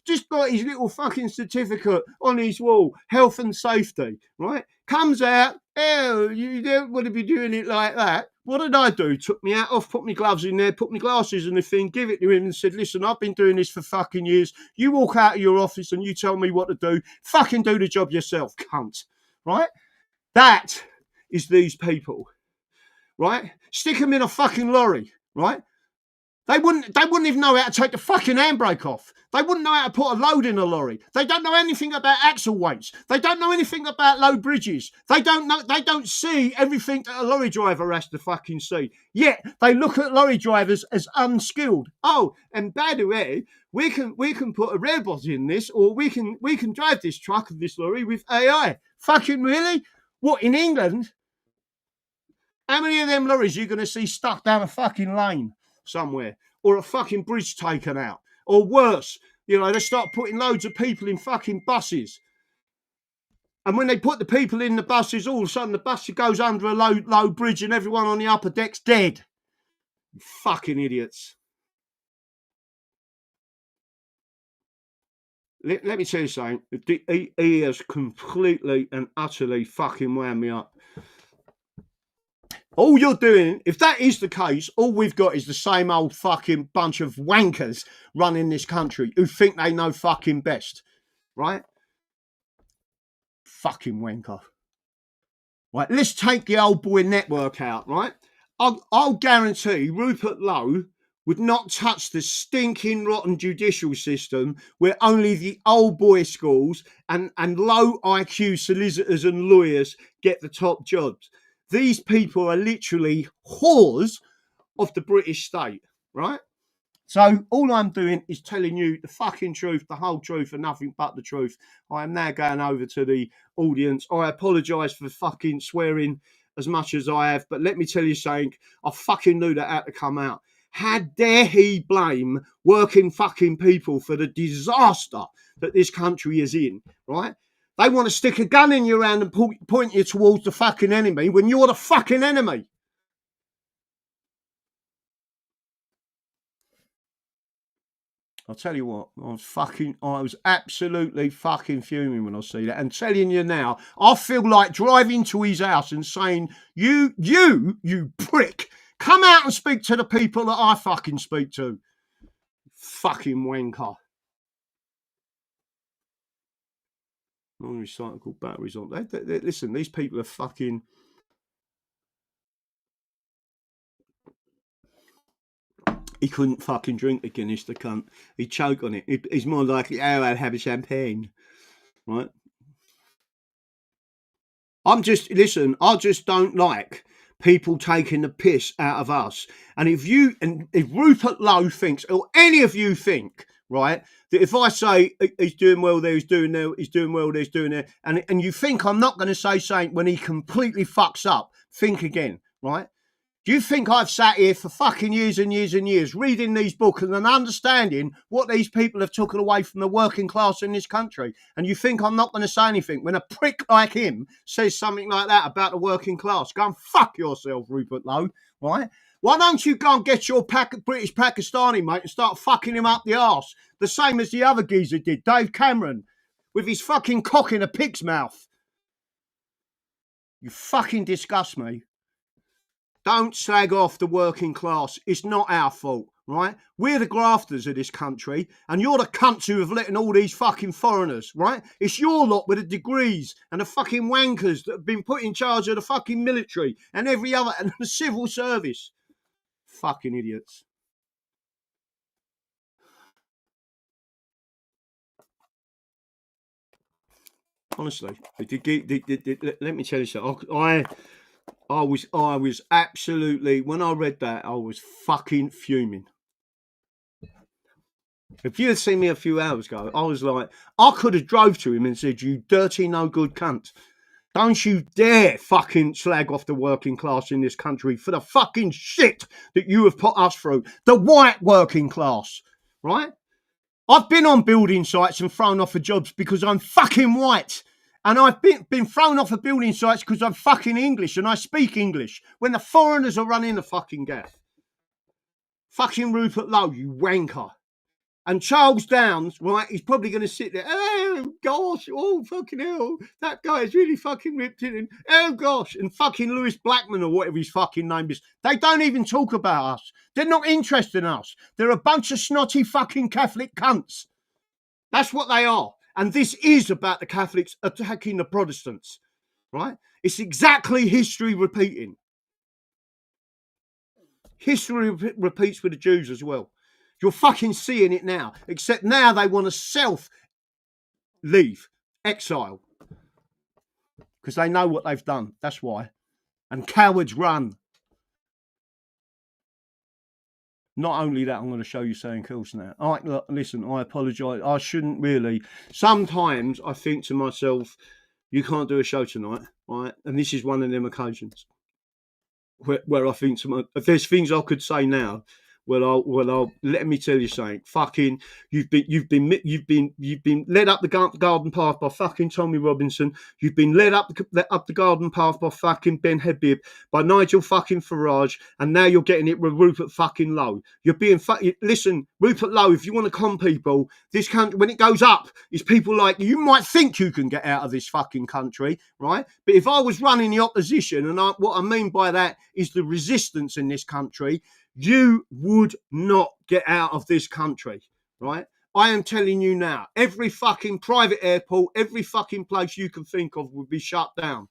Just got his little fucking certificate on his wall, health and safety, right? Comes out, oh, you don't want to be doing it like that. What did I do? Took me hat off, put my gloves in there, put my glasses in the thing, give it to him and said, listen, I've been doing this for fucking years. You walk out of your office and you tell me what to do. Fucking do the job yourself, cunt, right? That is these people, right? Stick them in a fucking lorry, right? They wouldn't even know how to take the fucking handbrake off. They wouldn't know how to put a load in a lorry. They don't know anything about axle weights. They don't know anything about low bridges. They don't see everything that a lorry driver has to fucking see. Yet they look at lorry drivers as unskilled. Oh, and by the way, we can put a robot in this, or we can drive this truck and this lorry with AI. Fucking really? What, in England? How many of them lorries are you going to see stuck down a fucking lane somewhere, or a fucking bridge taken out, or worse, you know, they start putting loads of people in fucking buses, and when they put the people in the buses, all of a sudden the bus goes under a low bridge and everyone on the upper deck's dead. You fucking idiots. Let me tell you something. He has completely and utterly fucking wound me up. All you're doing, if that is the case, all we've got is the same old fucking bunch of wankers running this country who think they know fucking best, right? Fucking wanker. Right, let's take the old boy network out, right? I'll guarantee Rupert Lowe would not touch the stinking rotten judicial system where only the old boy schools and low IQ solicitors and lawyers get the top jobs. These people are literally whores of the British state, right? So all I'm doing is telling you the fucking truth, the whole truth, and nothing but the truth. I am now going over to the audience. I apologise for fucking swearing as much as I have, but let me tell you something. I fucking knew that had to come out. How dare he blame working fucking people for the disaster that this country is in, right? They want to stick a gun in your hand and point you towards the fucking enemy when you're the fucking enemy. I'll tell you what, I was absolutely fucking fuming when I see that. And telling you now, I feel like driving to his house and saying, you prick, come out and speak to the people that I fucking speak to. Fucking wanker. Non-recyclable batteries on. Listen, these people are fucking. He couldn't fucking drink the Guinness, the cunt. He'd choke on it. He's more likely, oh, I'll have a champagne, right? I just don't like people taking the piss out of us. And if Rupert Lowe thinks, or any of you think, right, that if I say he's doing well there, he's doing well there, he's doing there, and you think I'm not going to say something when he completely fucks up, think again, right? Do you think I've sat here for fucking years and years and years reading these books and understanding what these people have taken away from the working class in this country? And you think I'm not going to say anything when a prick like him says something like that about the working class? Go and fuck yourself, Rupert Lowe, right? Why don't you go and get your British Pakistani mate and start fucking him up the arse? The same as the other geezer did, Dave Cameron, with his fucking cock in a pig's mouth. You fucking disgust me. Don't slag off the working class. It's not our fault, right? We're the grafters of this country, and you're the cunts who have let in all these fucking foreigners, right? It's your lot with the degrees and the fucking wankers that have been put in charge of the fucking military and every other, and the civil service. Fucking idiots. Honestly, let me tell you something. I was absolutely, when I read that, I was fucking fuming. If you had seen me a few hours ago, I was like, I could have drove to him and said, you dirty, no good cunt. Don't you dare fucking slag off the working class in this country for the fucking shit that you have put us through. The white working class, right? I've been on building sites and thrown off of jobs because I'm fucking white. And I've been thrown off of building sites because I'm fucking English and I speak English when the foreigners are running the fucking gaff. Fucking Rupert Lowe, you wanker. And Charles Downs, right, he's probably going to sit there, oh gosh, oh fucking hell, that guy is really fucking ripped in, and oh gosh, and fucking Lewis Blackman or whatever his fucking name is. They don't even talk about us. They're not interested in us. They're a bunch of snotty fucking Catholic cunts. That's what they are. And this is about the Catholics attacking the Protestants, right? It's exactly history repeating. History repeats with the Jews as well. You're fucking seeing it now, except now they want to self-leave, exile, because they know what they've done. That's why. And cowards run. Not only that, I'm going to show you something else now. Listen, I apologise. I shouldn't really. Sometimes I think to myself, you can't do a show tonight, right? And this is one of them occasions where I think to myself, if there's things I could say now, I'll let me tell you something. Fucking, you've been led up the garden path by fucking Tommy Robinson. You've been led up the garden path by fucking Ben Habib, by Nigel fucking Farage, and now you're getting it with Rupert fucking Lowe. You're being listen, Rupert Lowe. If you want to con people, this country, when it goes up, is people like you might think you can get out of this fucking country, right? But if I was running the opposition, and what I mean by that is the resistance in this country, you would not get out of this country, right? I am telling you now, every fucking private airport, every fucking place you can think of would be shut down.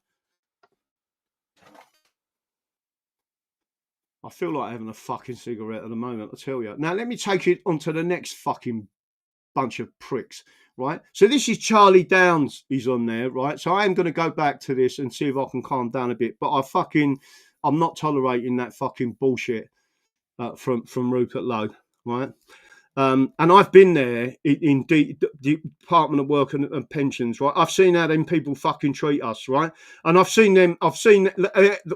I feel like having a fucking cigarette at the moment, I tell you. Now, let me take it on to the next fucking bunch of pricks, right? So this is Charlie Downs, he's on there, right? So I am going to go back to this and see if I can calm down a bit, but I'm not tolerating that fucking bullshit. From Rupert Lowe, right? And I've been there in the Department of Work and Pensions, right? I've seen how them people fucking treat us, right? And I've seen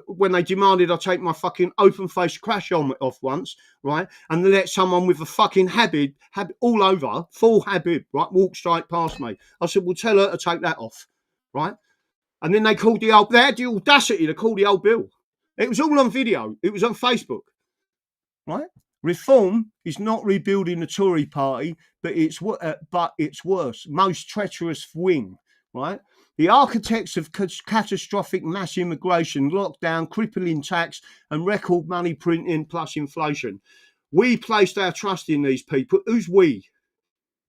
when they demanded I take my fucking open-face crash helmet off once, right? And they let someone with a fucking habit all over, full habit, right, walk straight past me. I said, well, tell her to take that off, right? And then they had the audacity to call the old bill. It was all on video. It was on Facebook. Right? Reform is not rebuilding the Tory party, but it's worse. Most treacherous wing, right? The architects of catastrophic mass immigration, lockdown, crippling tax, and record money printing plus inflation. We placed our trust in these people. Who's we?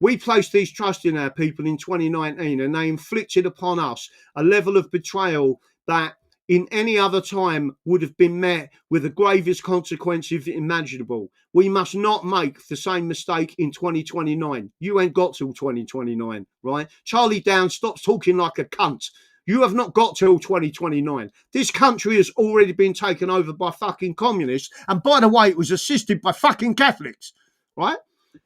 We placed these trust in our people in 2019, and they inflicted upon us a level of betrayal that in any other time would have been met with the gravest consequences imaginable. We must not make the same mistake in 2029. You ain't got till 2029, right? Charlie Downs, stop talking like a cunt. You have not got till 2029. This country has already been taken over by fucking communists. And by the way, it was assisted by fucking Catholics, right?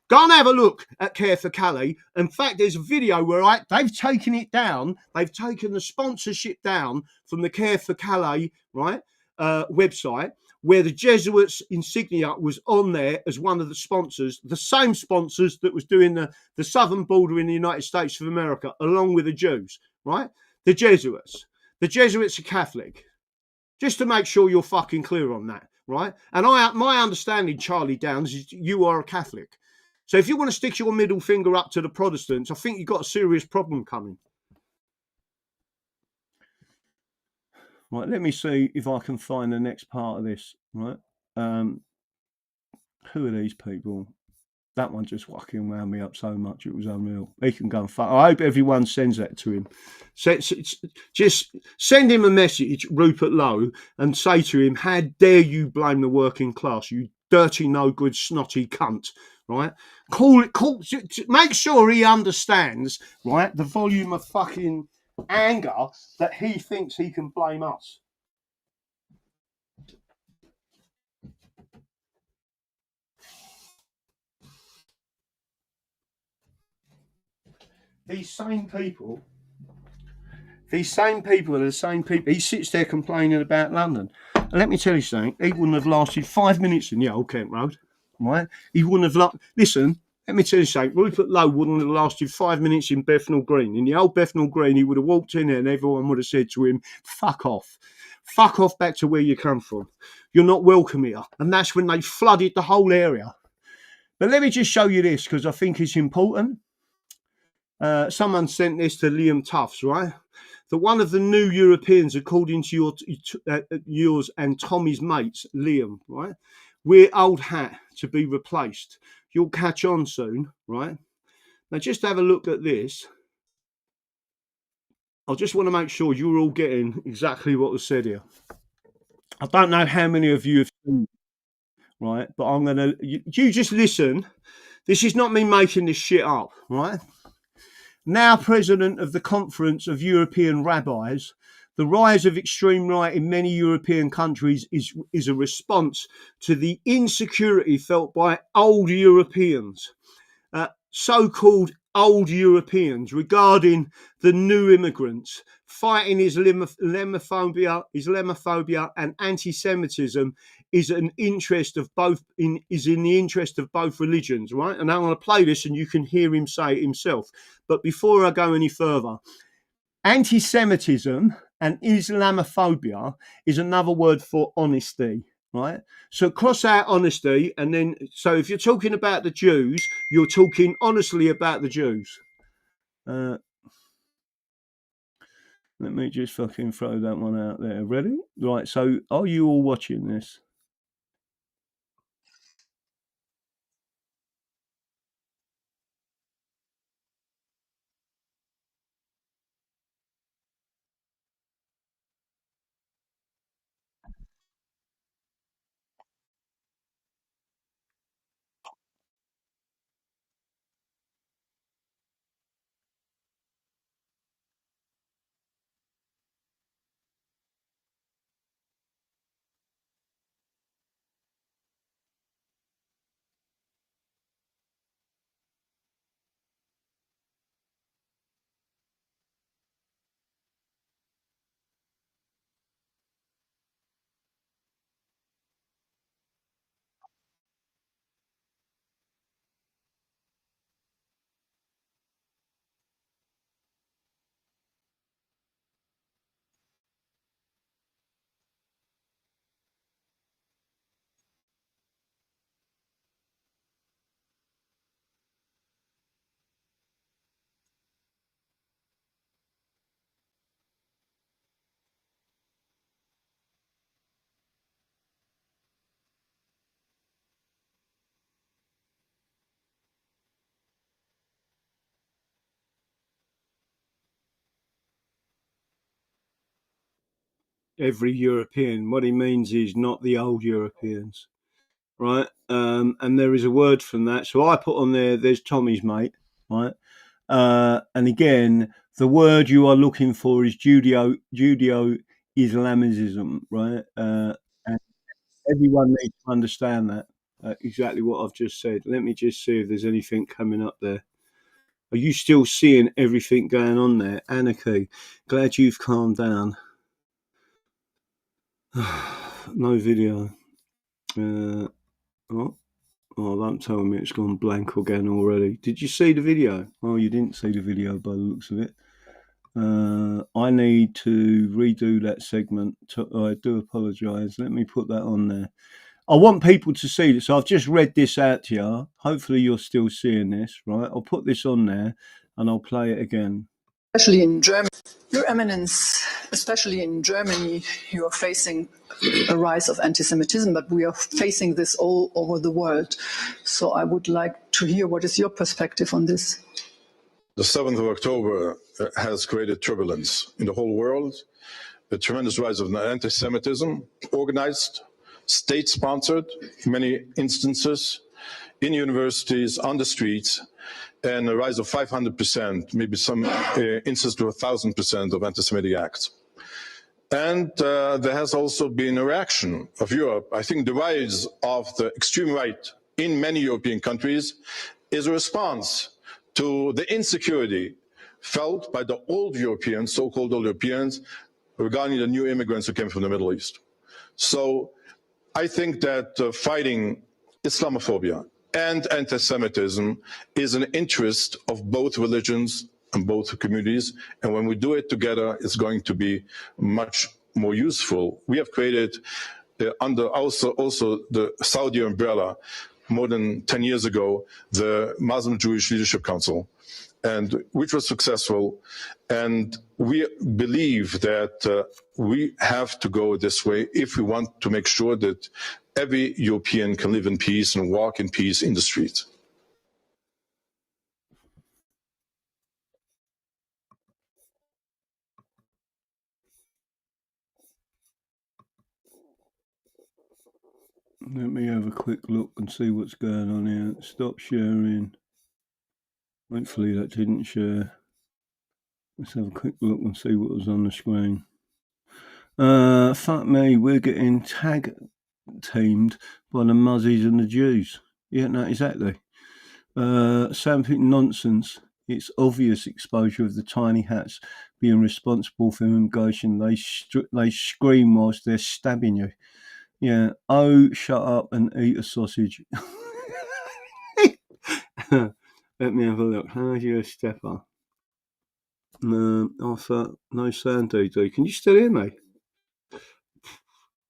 Go and have a look at Care for Calais. In fact, there's a video where they've taken it down. They've taken the sponsorship down from the Care for Calais, right, website, where the Jesuits insignia was on there as one of the sponsors, the same sponsors that was doing the southern border in the United States of America, along with the Jews, right? The Jesuits. The Jesuits are Catholic. Just to make sure you're fucking clear on that, right? And my understanding, Charlie Downs, is you are a Catholic. So if you want to stick your middle finger up to the Protestants, I think you've got a serious problem coming. Right, let me see if I can find the next part of this, right? Who are these people? That one just fucking wound me up so much, it was unreal. He can go and fuck. I hope everyone sends that to him. So just send him a message, Rupert Lowe, and say to him, how dare you blame the working class, you dirty, no good, snotty cunt, right? Make sure he understands, right, the volume of fucking anger that he thinks he can blame us. These same people are the same people. He sits there complaining about London. And let me tell you something, he wouldn't have lasted 5 minutes in the old Kent Road, right? He wouldn't have listen, let me tell you something, Rupert Lowe wouldn't have lasted 5 minutes in Bethnal Green. In the old Bethnal Green, he would have walked in there and everyone would have said to him, fuck off. Fuck off back to where you come from. You're not welcome here. And that's when they flooded the whole area. But let me just show you this, because I think it's important. Someone sent this to Liam Tufts, right? That one of the new Europeans, according to yours and Tommy's mates, Liam, right? We're old hat to be replaced. You'll catch on soon, right? Now, just have a look at this. I just want to make sure you're all getting exactly what was said here. I don't know how many of you have seen, right? But I'm going to, you just listen. This is not me making this shit up, right? Now president of the Conference of European Rabbis, the rise of extreme right in many European countries is a response to the insecurity felt by old Europeans, so-called old Europeans, regarding the new immigrants. Fighting Islamophobia and anti-Semitism is in the interest of both religions, right? And I'm going to play this and you can hear him say it himself. But before I go any further, anti-Semitism and Islamophobia is another word for honesty, right? So cross out honesty, and then, so if you're talking about the Jews, you're talking honestly about the Jews. Let me just fucking throw that one out there. Ready? Right, so are you all watching this? every European. What he means is not the old Europeans, right? And there is a word from that. So I put on there's Tommy's mate, right? And again, the word you are looking for is Judeo-Islamism, right? And everyone needs to understand that, exactly what I've just said. Let me just see if there's anything coming up there. Are you still seeing everything going on there? Anarchy, glad you've calmed down. No video. Oh, don't tell me it's gone blank again already. Did you see the video? Oh, you didn't see the video by the looks of it. I need to redo that segment. I do apologise. Let me put that on there. I want people to see this. So I've just read this out to you. Hopefully you're still seeing this, right? I'll put this on there and I'll play it again. Especially in Germany, Your Eminence, especially in Germany, you are facing a rise of anti-Semitism, but we are facing this all over the world. So I would like to hear what is your perspective on this? The 7th of October has created turbulence in the whole world, a tremendous rise of anti-Semitism, organized, state-sponsored, in many instances, in universities, on the streets, and a rise of 500%, maybe some instances to 1,000% of anti-Semitic acts. And there has also been a reaction of Europe. I think the rise of the extreme right in many European countries is a response to the insecurity felt by the old Europeans, so-called old Europeans, regarding the new immigrants who came from the Middle East. So I think that fighting Islamophobia and anti-Semitism is an interest of both religions and both communities. And when we do it together, it's going to be much more useful. We have created under also the Saudi umbrella more than 10 years ago, the Muslim Jewish Leadership Council, and which was successful. And we believe that we have to go this way if we want to make sure that every European can live in peace and walk in peace in the streets. Let me have a quick look and see what's going on here. Stop sharing. Hopefully that didn't share. Let's have a quick look and see what was on the screen. Fuck me, we're getting tag teamed by the Muzzies and the Jews. Yeah, no, exactly. Something nonsense. It's obvious exposure of the tiny hats being responsible for immigration. They scream whilst they're stabbing you. Yeah. Oh, shut up and eat a sausage. Let me have a look. How's your stepper? Arthur, no sound, DD. Can you still hear me?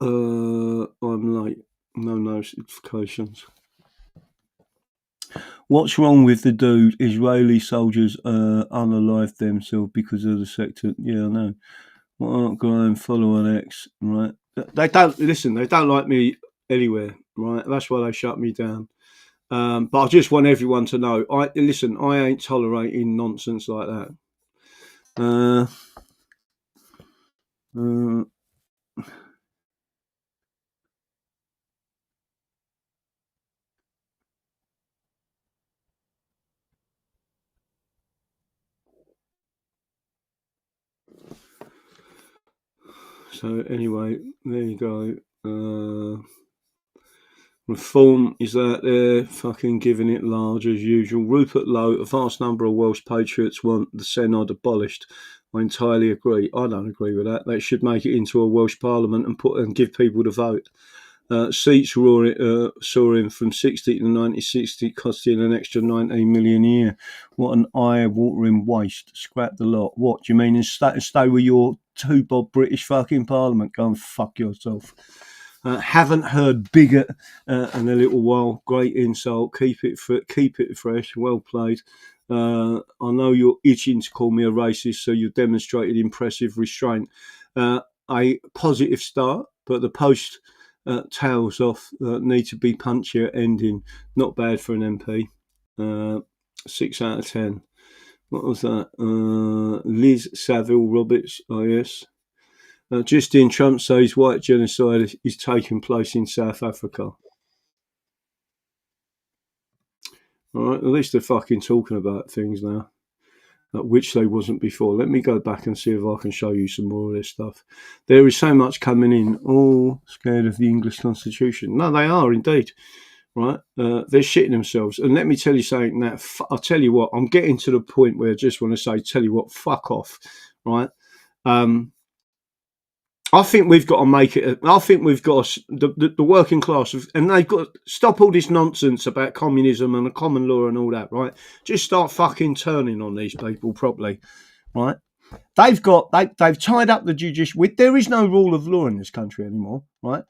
I'm late. No notifications. What's wrong with the dude? Israeli soldiers unalived themselves because of the sector. Yeah, I know. Well, I'll go and follow on X, right? They don't listen. They don't like me anywhere, right? That's why they shut me down. But I just want everyone to know. I ain't tolerating nonsense like that. So anyway, there you go. Reform is out there, fucking giving it large as usual. Rupert Lowe, a vast number of Welsh patriots want the Senedd abolished. I entirely agree. I don't agree with that. They should make it into a Welsh parliament and give people the vote. Seats soaring from 60 to 90, costing an extra 19 million a year. What an eye-watering waste. Scrap the lot. What, do you mean stay with your two-bob British fucking parliament? Go and fuck yourself. Haven't heard bigot in a little while. Great insult. Keep it fresh. Well played. I know you're itching to call me a racist, so you demonstrated impressive restraint. A positive start, but the post tails off need to be punchier ending. Not bad for an MP. 6 out of 10. What was that? Liz Saville Roberts, yes. Just in, Trump says white genocide is taking place in South Africa. All right, at least they're fucking talking about things now, which they wasn't before. Let me go back and see if I can show you some more of this stuff. There is so much coming in. All scared of the English Constitution. No, they are indeed. Right? They're shitting themselves. And let me tell you something now. I'll tell you what, I'm getting to the point where I just want to say, tell you what, fuck off. Right? I think we've got to make it. I think we've got the working class, and they've got to stop all this nonsense about communism and the common law and all that, right? Just start fucking turning on these people properly, right? They've tied up the judiciary. There is no rule of law in this country anymore, right?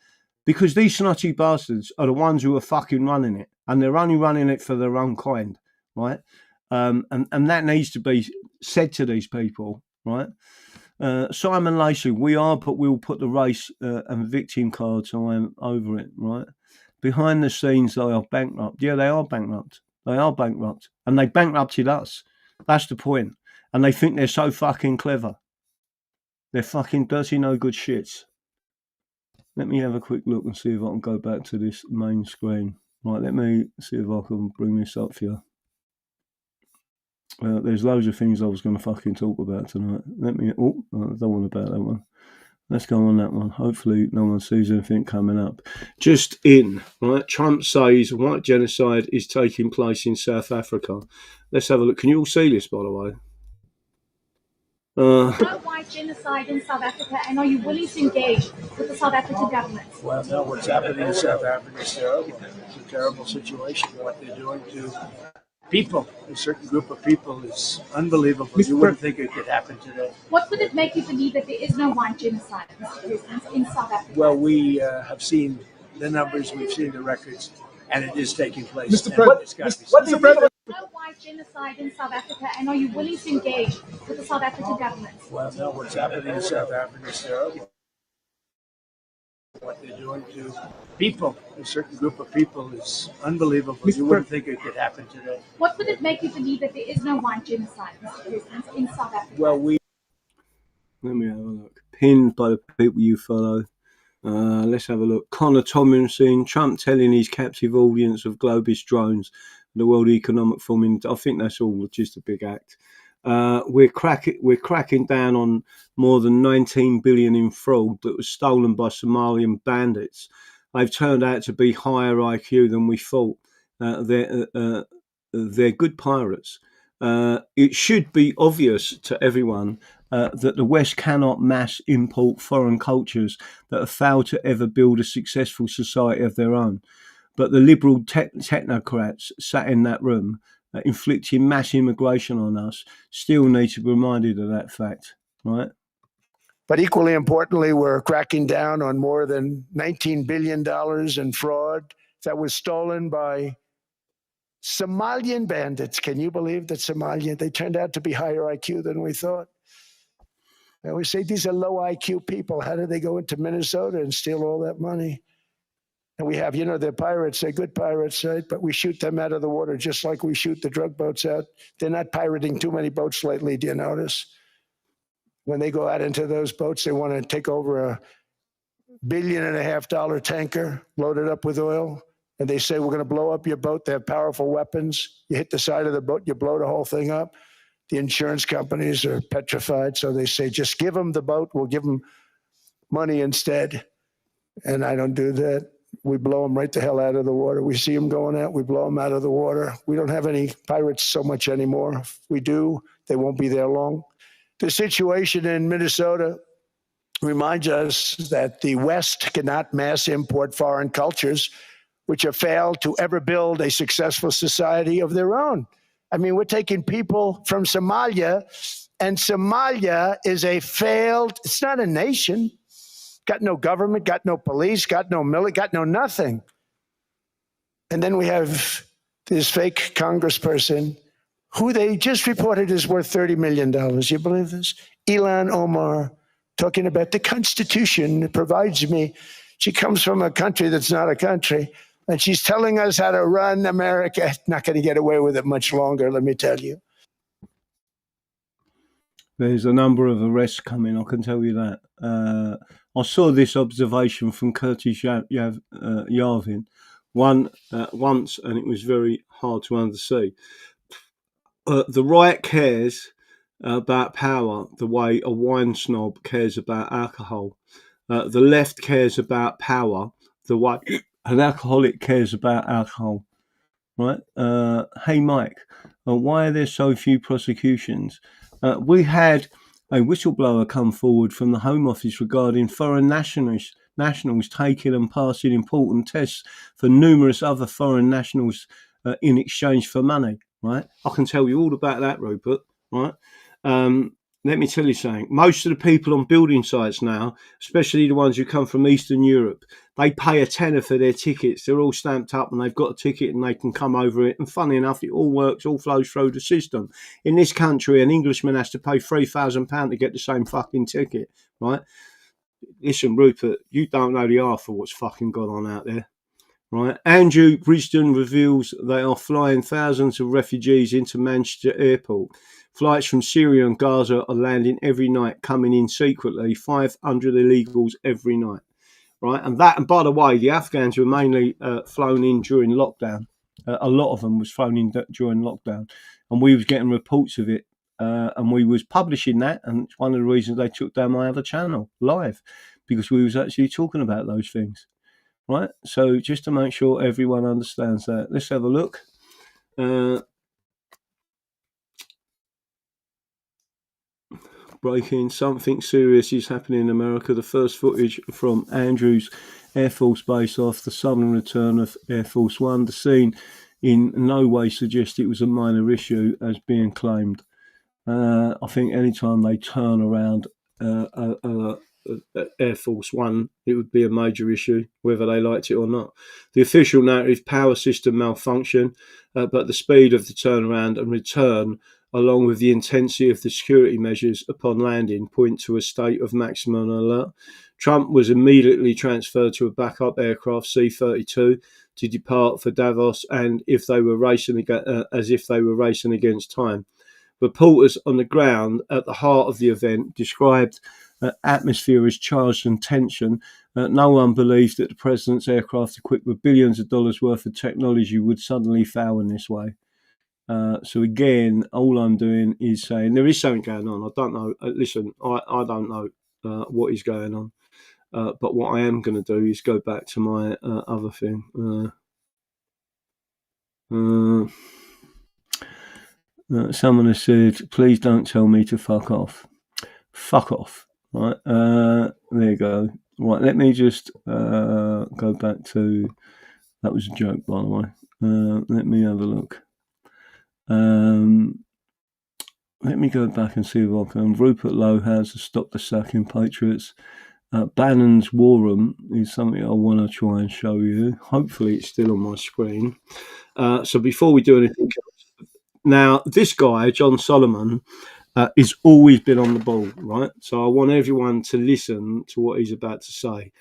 Because these snotty bastards are the ones who are fucking running it, and they're only running it for their own kind, right? And that needs to be said to these people, right? Simon Lacey, we'll put the race and victim cards over it, right? Behind the scenes, they are bankrupt. Yeah, they are bankrupt. They are bankrupt. And they bankrupted us. That's the point. And they think they're so fucking clever. They're fucking dirty, no good shits. Let me have a quick look and see if I can go back to this main screen. Right, let me see if I can bring this up for you. There's loads of things I was going to fucking talk about tonight. I don't want about that one. Let's go on that one. Hopefully no one sees anything coming up. Just in, right? Trump says white genocide is taking place in South Africa. Let's have a look. Can you all see this, by the way? White genocide in South Africa, and are you willing to engage with the South African government? Well, no, what's happening in South Africa is terrible. It's a terrible situation. What they're doing to people, a certain group of people, is unbelievable. You wouldn't think it could happen today. What would it make you believe that there is no white genocide, Mr. President, in South Africa? Well, we have seen the numbers, we've seen the records, and it is taking place. Mr. President, no white genocide in South Africa, and are you willing to engage with the South African government? Well, no, what's happening in South Africa is terrible. What they're doing to people, a certain group of people, is unbelievable. You wouldn't think it could happen today. What would it make you believe that there is no white genocide, Mr. President, in South Africa? Well, let me have a look. Pinned by the people you follow. Let's have a look. Connor Tomlinson, Trump telling his captive audience of Globist drones, the World Economic Forum. I think that's all just a big act. We're cracking down on more than 19 billion in fraud that was stolen by Somalian bandits. They've turned out to be higher IQ than we thought. They're good pirates. It should be obvious to everyone that the West cannot mass import foreign cultures that have failed to ever build a successful society of their own. But the liberal technocrats sat in that room, inflicting mass immigration on us, still need to be reminded of that fact, right? But equally importantly, we're cracking down on more than $19 billion in fraud that was stolen by Somalian bandits. Can you believe that they turned out to be higher IQ than we thought? I always say these are low IQ people. How did they go into Minnesota and steal all that money? And we have, they're pirates, they're good pirates, right? But we shoot them out of the water just like we shoot the drug boats out. They're not pirating too many boats lately, do you notice? When they go out into those boats, they want to take over $1.5 billion tanker loaded up with oil. And they say, we're going to blow up your boat. They have powerful weapons. You hit the side of the boat, you blow the whole thing up. The insurance companies are petrified. So they say, just give them the boat. We'll give them money instead. And I don't do that. We blow them right the hell out of the water. We see them going out, we blow them out of the water. We don't have any pirates so much anymore. If we do, they won't be there long. The situation in Minnesota reminds us that the West cannot mass import foreign cultures, which have failed to ever build a successful society of their own. I mean, we're taking people from Somalia, and Somalia is it's not a nation. Got no government, got no police, got no military, got no nothing. And then we have this fake congressperson who they just reported is worth $30 million. You believe this? Ilhan Omar, talking about the Constitution provides me. She comes from a country that's not a country, and she's telling us how to run America. Not going to get away with it much longer, let me tell you. There's a number of arrests coming, I can tell you that. I saw this observation from Curtis Yarvin once, and it was very hard to undersee. The right cares about power the way a wine snob cares about alcohol. The left cares about power the way an alcoholic cares about alcohol. Right? Hey, Mike, why are there so few prosecutions? We had a whistleblower come forward from the Home Office regarding foreign nationals taking and passing important tests for numerous other foreign nationals in exchange for money. Right? I can tell you all about that, Rupert. Right? Let me tell you something. Most of the people on building sites now, especially the ones who come from Eastern Europe, they pay a tenner for their tickets. They're all stamped up and they've got a ticket and they can come over it. And funny enough, it all works, all flows through the system. In this country, an Englishman has to pay £3,000 to get the same fucking ticket, right? Listen, Rupert, you don't know the half of what's fucking gone on out there. Right. Andrew Brisden reveals they are flying thousands of refugees into Manchester Airport. Flights from Syria and Gaza are landing every night, coming in secretly, 500 illegals every night. Right. And by the way, the Afghans were mainly flown in during lockdown. A lot of them was flown in during lockdown. And we was getting reports of it. And we was publishing that. And it's one of the reasons they took down my other channel live, because we was actually talking about those things. Right, so just to make sure everyone understands that, let's have a look. Breaking, something serious is happening in America. The first footage from Andrews Air Force Base off the southern return of Air Force One. The scene in no way suggests it was a minor issue as being claimed. I think anytime they turn around Air Force One, it would be a major issue, whether they liked it or not. The official narrative, power system malfunction, but the speed of the turnaround and return, along with the intensity of the security measures upon landing, point to a state of maximum alert. Trump was immediately transferred to a backup aircraft, C-32, to depart for Davos, and if they were racing against time. Reporters on the ground at the heart of the event described atmosphere as charged and tension. No one believes that the president's aircraft, equipped with billions of dollars worth of technology, would suddenly fail in this way. So again, all I'm doing is saying there is something going on. I don't know. Listen, I don't know what is going on. But what I am going to do is go back to my other thing. Someone has said, please don't tell me to fuck off. Fuck off. Right. There you go. Right. Let me just go back to, that was a joke, by the way. Let me have a look. Let me go back and see if I can. Rupert Lowe has to stop the sacking patriots. Bannon's War Room is something I want to try and show you. Hopefully it's still on my screen. So before we do anything else, now this guy, John Solomon, has always been on the ball, right? So I want everyone to listen to what he's about to say.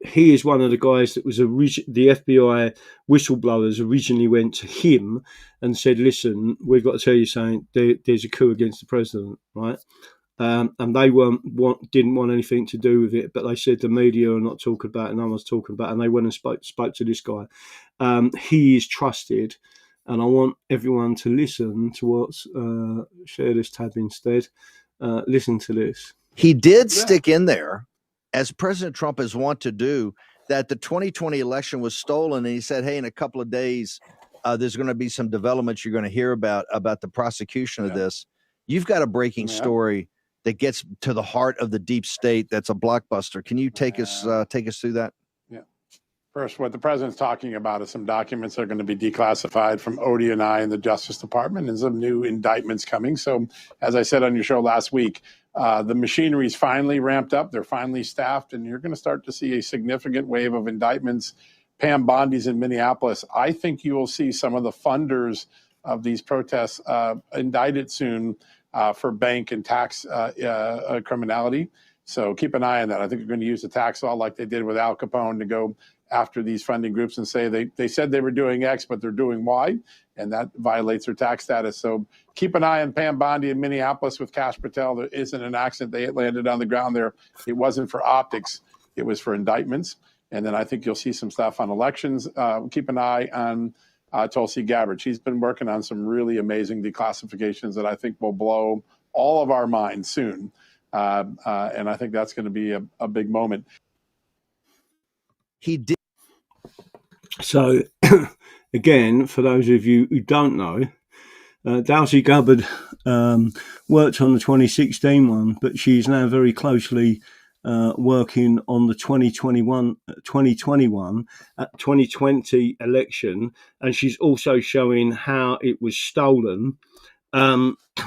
He is one of the guys that was the FBI whistleblowers originally went to him and said, listen, we've got to tell you something, there's a coup against the president, right? And they didn't want anything to do with it, but they said the media are not talking about it, no one's talking about it, and they went and spoke to this guy. He is trusted, and I want everyone to listen to what's, share this tab instead, listen to this. He did stick in there, as President Trump is wont to do, that the 2020 election was stolen, and he said, hey, in a couple of days, there's going to be some developments you're going to hear about the prosecution of this. You've got a breaking story that gets to the heart of the deep state. That's a blockbuster. Can you take us through that? Yeah. First, what the president's talking about is some documents that are going to be declassified from ODNI and the Justice Department, and some new indictments coming. So, as I said on your show last week, the machinery's finally ramped up. They're finally staffed, and you're going to start to see a significant wave of indictments. Pam Bondi's in Minneapolis. I think you will see some of the funders of these protests indicted soon for bank and tax criminality. So keep an eye on that. I think they're going to use the tax law like they did with Al Capone to go after these funding groups and say they said they were doing X, but they're doing Y, and that violates their tax status. So keep an eye on Pam Bondi in Minneapolis with Kash Patel. There isn't an accident. They landed on the ground there. It wasn't for optics. It was for indictments. And then I think you'll see some stuff on elections. Keep an eye on Tulsi Gabbard. She's been working on some really amazing declassifications that I think will blow all of our minds soon. And I think that's going to be a big moment. He did. So, again, for those of you who don't know, Tulsi Gabbard worked on the 2016 one, but she's now very closely working on the 2020 election, and she's also showing how it was stolen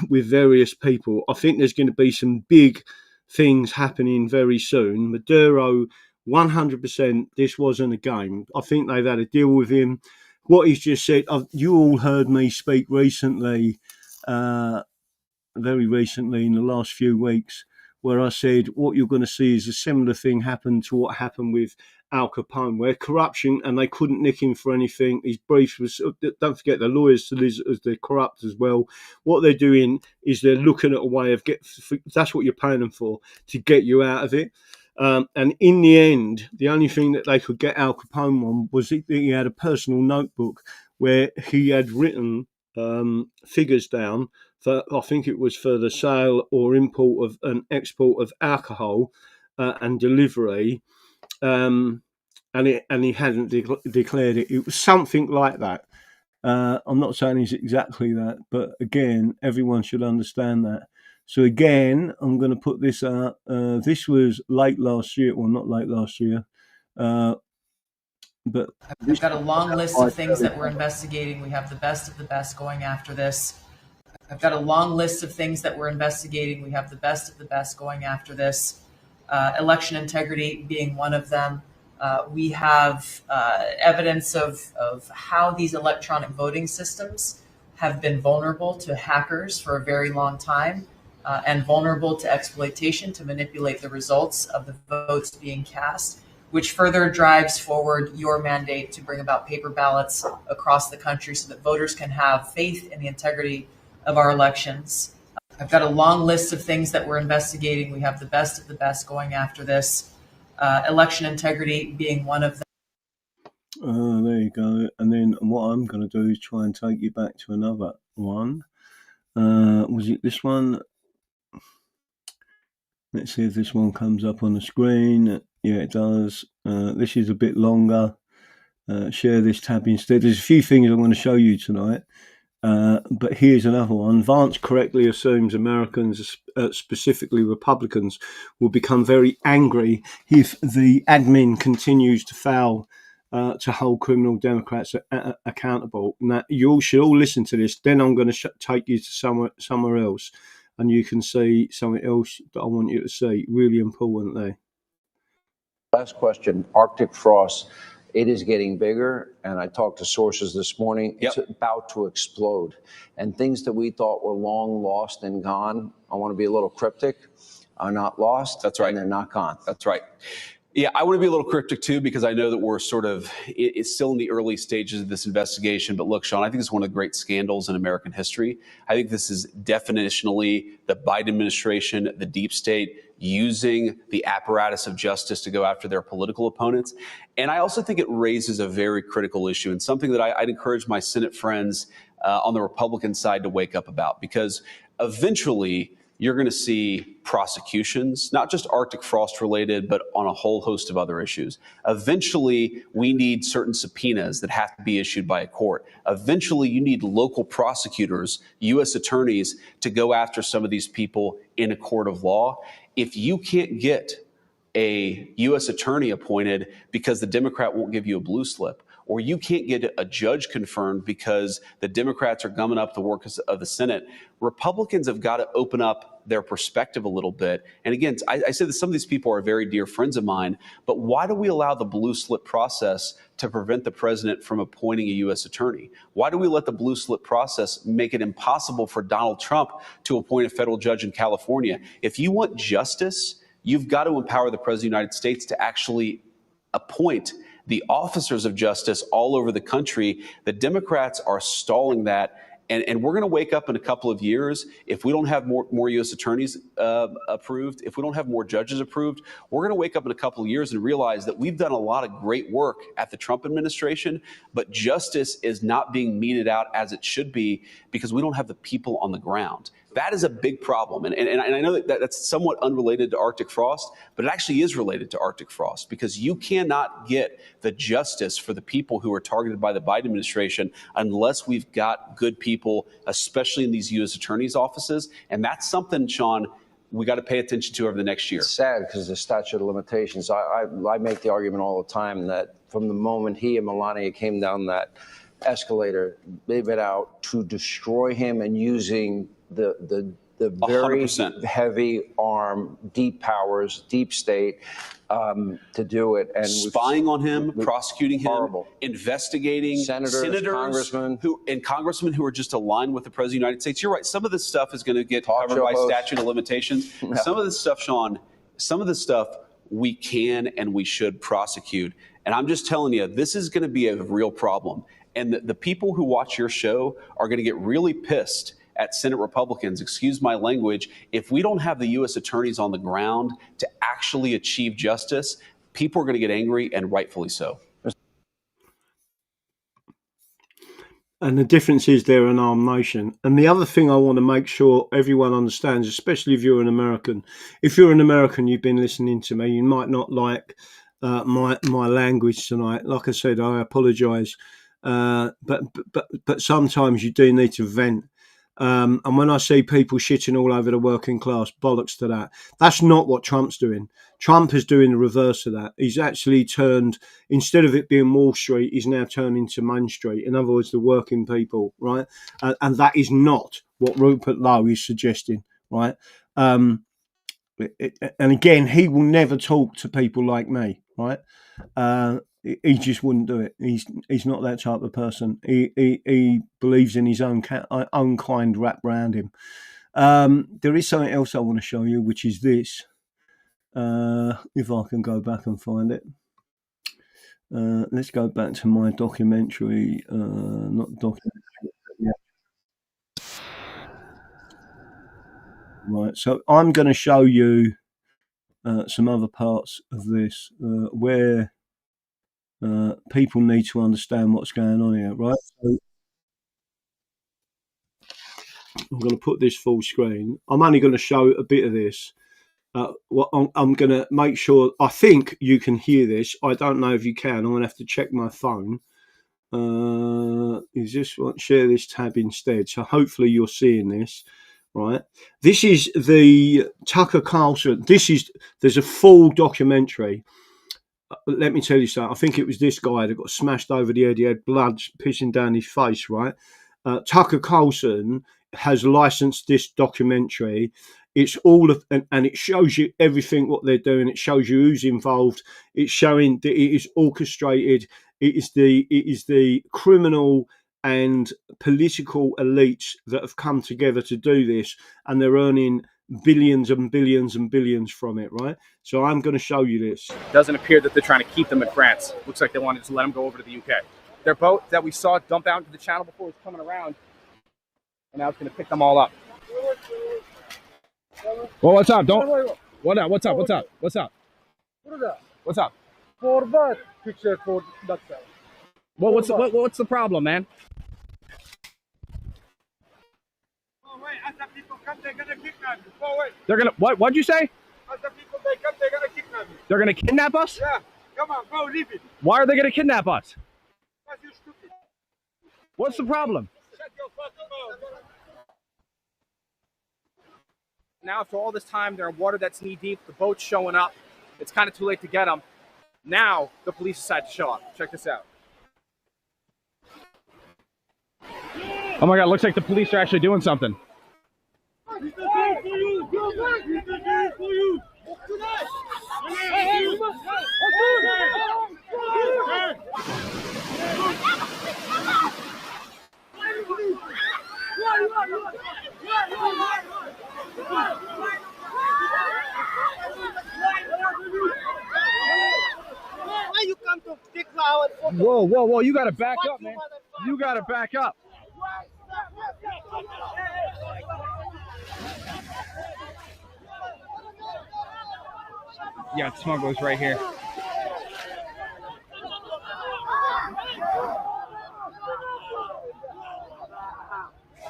with various people. I think there's going to be some big things happening very soon. Maduro, 100%, this wasn't a game. I think they've had a deal with him. What he's just said, you all heard me speak recently, very recently in the last few weeks, where I said what you're going to see is a similar thing happen to what happened with Al Capone, where corruption, and they couldn't nick him for anything. His briefs was, don't forget, the lawyers to this, they're corrupt as well. What they're doing is they're looking at a way of that's what you're paying them for, to get you out of it. And in the end, the only thing that they could get Al Capone on was that he had a personal notebook where he had written figures down for, I think it was for the sale or import of an export of alcohol and delivery, and he hadn't declared it. It was something like that. I'm not saying it's exactly that, but again, everyone should understand that. So again, I'm going to put this out. This was late last year. Well, not late last year. But I've got a long list of things that we're investigating. We have the best of the best going after this. I've got a long list of things that we're investigating. We have the best of the best going after this. Election integrity being one of them. We have evidence of how these electronic voting systems have been vulnerable to hackers for a very long time. And vulnerable to exploitation to manipulate the results of the votes being cast, which further drives forward your mandate to bring about paper ballots across the country so that voters can have faith in the integrity of our elections. I've got a long list of things that we're investigating. We have the best of the best going after this. Election integrity being one of them. There you go. And then what I'm going to do is try and take you back to another one. Was it this one? Let's see if this one comes up on the screen. Yeah, it does. This is a bit longer. Share this tab instead. There's a few things I want to show you tonight. But here's another one. Vance correctly assumes Americans, specifically Republicans, will become very angry if the admin continues to fail to hold criminal Democrats accountable. Now, you all should all listen to this. Then I'm going to take you to somewhere else. And you can see something else that I want you to see, really importantly. Last question, Arctic frost, it is getting bigger, and I talked to sources this morning. It's about to explode. And things that we thought were long lost and gone, I want to be a little cryptic, are not lost. That's right. And they're not gone. That's right. Yeah, I want to be a little cryptic too, because I know that we're it's still in the early stages of this investigation. But look, Sean, I think it's one of the great scandals in American history. I think this is definitionally the Biden administration, the deep state, using the apparatus of justice to go after their political opponents. And I also think it raises a very critical issue, and something that I'd encourage my Senate friends on the Republican side to wake up about, because eventually you're going to see prosecutions, not just Arctic frost related, but on a whole host of other issues. Eventually, we need certain subpoenas that have to be issued by a court. Eventually, you need local prosecutors, U.S. attorneys, to go after some of these people in a court of law. If you can't get a U.S. attorney appointed because the Democrat won't give you a blue slip, or you can't get a judge confirmed because the Democrats are gumming up the work of the Senate, Republicans have got to open up their perspective a little bit. And again, I say that some of these people are very dear friends of mine, but why do we allow the blue slip process to prevent the president from appointing a U.S. attorney? Why do we let the blue slip process make it impossible for Donald Trump to appoint a federal judge in California? If you want justice, you've got to empower the president of the United States to actually appoint the officers of justice all over the country. The Democrats are stalling that. And we're going to wake up in a couple of years if we don't have more U.S. attorneys approved, if we don't have more judges approved. We're going to wake up in a couple of years and realize that we've done a lot of great work at the Trump administration, but justice is not being meted out as it should be because we don't have the people on the ground. That is a big problem. And I know that that's somewhat unrelated to Arctic frost, but it actually is related to Arctic frost because you cannot get the justice for the people who are targeted by the Biden administration unless we've got good people, especially in these U.S. attorneys' offices. And that's something, Sean, we got to pay attention to over the next year. It's sad because the statute of limitations. I make the argument all the time that from the moment he and Melania came down that escalator, they've been out to destroy him and using the very 100%. Heavy arm, deep powers, deep state to do it. And spying on him, prosecuting him, horrible. Investigating senators, congressmen who are just aligned with the President of the United States. You're right. Some of this stuff is going to get covered by statute of limitations. No. Some of this stuff, Sean, we can and we should prosecute. And I'm just telling you, this is going to be a real problem. And the people who watch your show are going to get really pissed at Senate Republicans, excuse my language, if we don't have the U.S. attorneys on the ground to actually achieve justice. People are going to get angry, and rightfully so. And the difference is they're an armed nation. And the other thing I want to make sure everyone understands, especially if you're an American, you've been listening to me, you might not like my language tonight. Like I said, I apologise. But sometimes you do need to vent. And when I see people shitting all over the working class, bollocks to that. That's not what Trump's doing. Trump is doing the reverse of that. He's actually turned, instead of it being Wall Street, he's now turning to Main Street. In other words, the working people, right? And that is not what Rupert Lowe is suggesting, right? And again, he will never talk to people like me, right? He just wouldn't do it. He's not that type of person. He believes in his own kind wrapped around him. There is something else I want to show you, which is this. If I can go back and find it. Let's go back to my documentary. Not documentary. Yeah. Right. So I'm going to show you some other parts of this where people need to understand what's going on here, right? So I'm going to put this full screen. I'm only going to show a bit of this. I'm going to make sure, I think you can hear this. I don't know if you can. I'm going to have to check my phone. Is this what? Share this tab instead. So hopefully you're seeing this, right? This is the Tucker Carlson. There's a full documentary. Let me tell you something. I think it was this guy that got smashed over the head. He had blood pissing down his face, right? Tucker Carlson has licensed this documentary. It's all of, and it shows you everything what they're doing. It shows you who's involved. It's showing that it is orchestrated. It is the criminal and political elites that have come together to do this, and they're earning billions and billions and billions from it, right? So I'm going to show you this. Doesn't appear that they're trying to keep them in France. Looks like they wanted to let them go over to the UK. Their boat that we saw dump out into the channel before was coming around, and now it's going to pick them all up. Well, what's up? What's up? What's up? What's up? What's up? For that picture, for that side. Well, what's the problem, man? They're gonna kidnap you. Go away. They're gonna what? What'd you say? As the people they come, they're gonna kidnap you. They're gonna kidnap us? Yeah. Come on, go leave it. Why are they gonna kidnap us? Because you're stupid. What's the problem? Shut your fucking mouth. Now, after all this time, they're in water that's knee deep. The boat's showing up. It's kind of too late to get them. Now the police decide to show up. Check this out. Oh my God! Looks like the police are actually doing something. Why you come to take Whoa, whoa, whoa! You gotta back up, man. You gotta back up. Yeah, smugglers right here.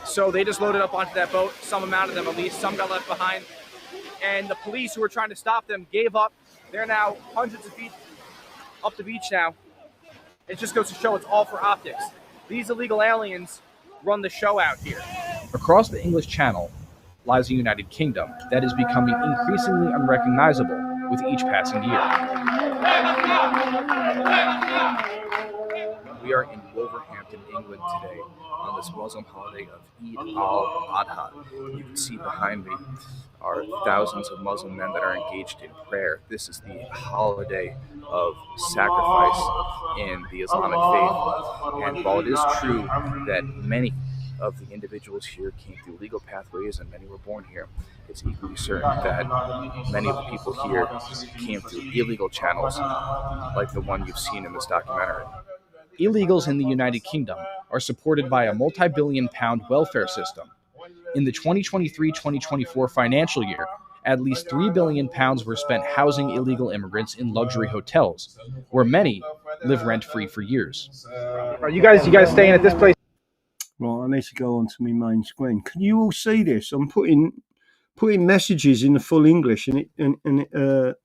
So they just loaded up onto that boat. Some amount of them, at least. Some got left behind. And the police who were trying to stop them gave up. They're now hundreds of feet up the beach now. It just goes to show it's all for optics. These illegal aliens run the show out here. Across the English Channel lies a United Kingdom that is becoming increasingly unrecognizable with each passing year. We are in Wolverhampton, England today on this Muslim holiday of Eid al-Adha. You can see behind me are thousands of Muslim men that are engaged in prayer. This is the holiday of sacrifice in the Islamic faith. And while it is true that many of the individuals here came through legal pathways and many were born here, it's equally certain that many of the people here came through illegal channels like the one you've seen in this documentary. Illegals in the United Kingdom are supported by a multi-billion-pound welfare system. In the 2023-2024 financial year, at least £3 billion were spent housing illegal immigrants in luxury hotels, where many live rent-free for years. Are you guys staying at this place? Right, I need to go onto my main screen. Can you all see this? I'm putting messages in the full English and into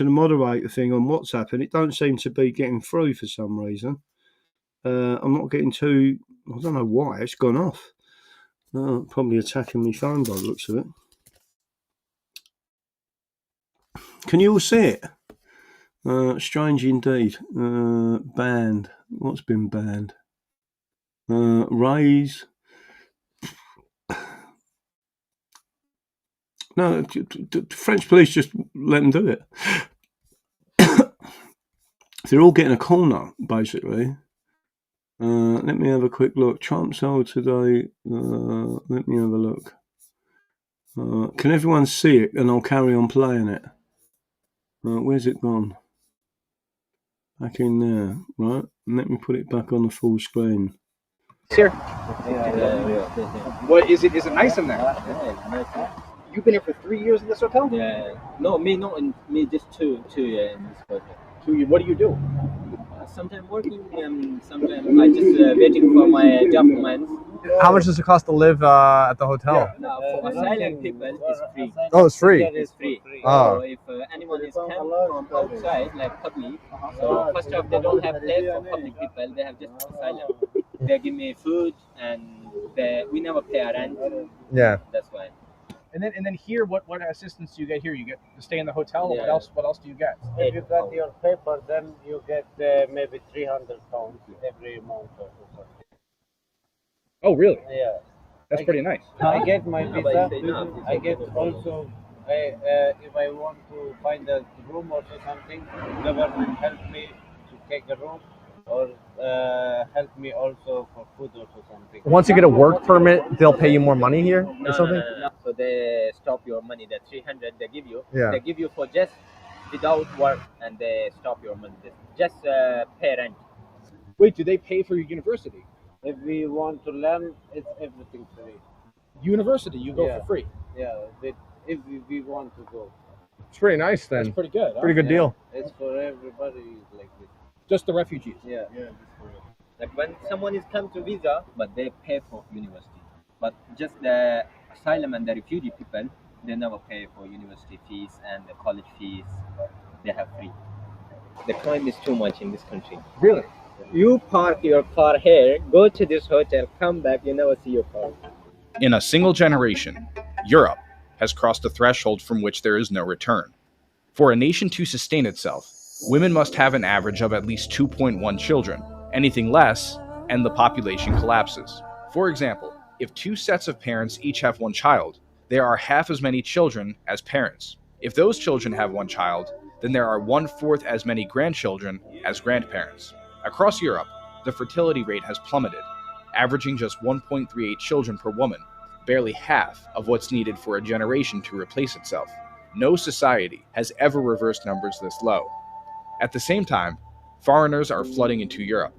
the moderator thing on WhatsApp, and it don't seem to be getting through for some reason. I'm not getting to. I don't know why it's gone off. Probably attacking my phone by the looks of it. Can you all see it? Strange indeed. Banned. What's been banned? Raise. No, the French police just let them do it. They're all getting a corner, basically. Let me have a quick look. Trump sold today. Let me have a look. Can everyone see it? And I'll carry on playing it. Where's it gone? Back in there, right? Let me put it back on the full screen. Here. What is it? Is it nice in there? You've been here for 3 years in this hotel? Yeah. No, me just two years in this hotel. 2 years. What do you do? Sometimes working and sometimes I just waiting for my documents. How much does it cost to live at the hotel? For asylum people, it's free. Oh, it's free. It's free. Oh. So if anyone is come from outside, like public, so first off, they don't have place for public people. They have just asylum. They give me food and we never pay rent. Yeah. That's why. And then here, what assistance do you get here? You get to stay in the hotel. Yeah. What else do you get? If you got your paper, then you get maybe £300 every month or something. Oh, really? Yeah. That's pretty nice. I get my visa. I get also, if I want to find a room or something, government help me to take a room or help me also for food or something. Once you get a work permit, they'll pay you more money here or something? No. So they stop your money. The 300 they give you. Yeah. They give you for just without work, and they stop your money. Just pay rent. Wait, do they pay for your university? If we want to learn, it's everything free. University, you go for free. Yeah, if we want to go. It's pretty nice then. That's pretty good. Pretty good deal. It's for everybody like this. Just the refugees. Yeah. Like when someone is come to visa, but they pay for university. But just the asylum and the refugee people, they never pay for university fees and the college fees. They have free. The crime is too much in this country. Really? You park your car here, go to this hotel, come back, you never see your car. In a single generation, Europe has crossed a threshold from which there is no return. For a nation to sustain itself, women must have an average of at least 2.1 children. Anything less, and the population collapses. For example, if two sets of parents each have one child, there are half as many children as parents. If those children have one child, then there are 1/4 as many grandchildren as grandparents. Across Europe, the fertility rate has plummeted, averaging just 1.38 children per woman, barely half of what's needed for a generation to replace itself. No society has ever reversed numbers this low. At the same time, Foreigners are flooding into Europe.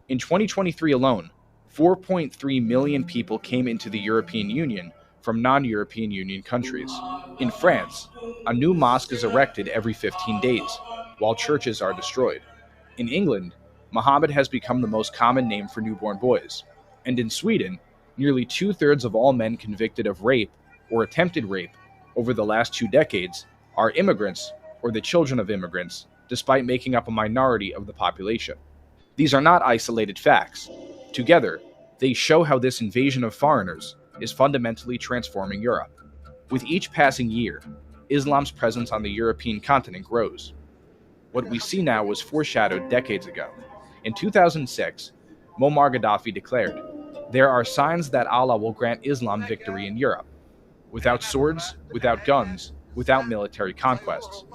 In 2023 alone, 4.3 million people came into the European Union from non-European Union countries. In France, a new mosque is erected every 15 days, while churches are destroyed. In England, Muhammad has become the most common name for newborn boys. And in Sweden, nearly 2/3 of all men convicted of rape or attempted rape over the last 2 decades are immigrants or the children of immigrants, despite making up a minority of the population. These are not isolated facts. Together, they show how this invasion of foreigners is fundamentally transforming Europe. With each passing year, Islam's presence on the European continent grows. What we see now was foreshadowed decades ago. In 2006, Muammar Gaddafi declared, "There are signs that Allah will grant Islam victory in Europe. Without swords, without guns, without military conquests.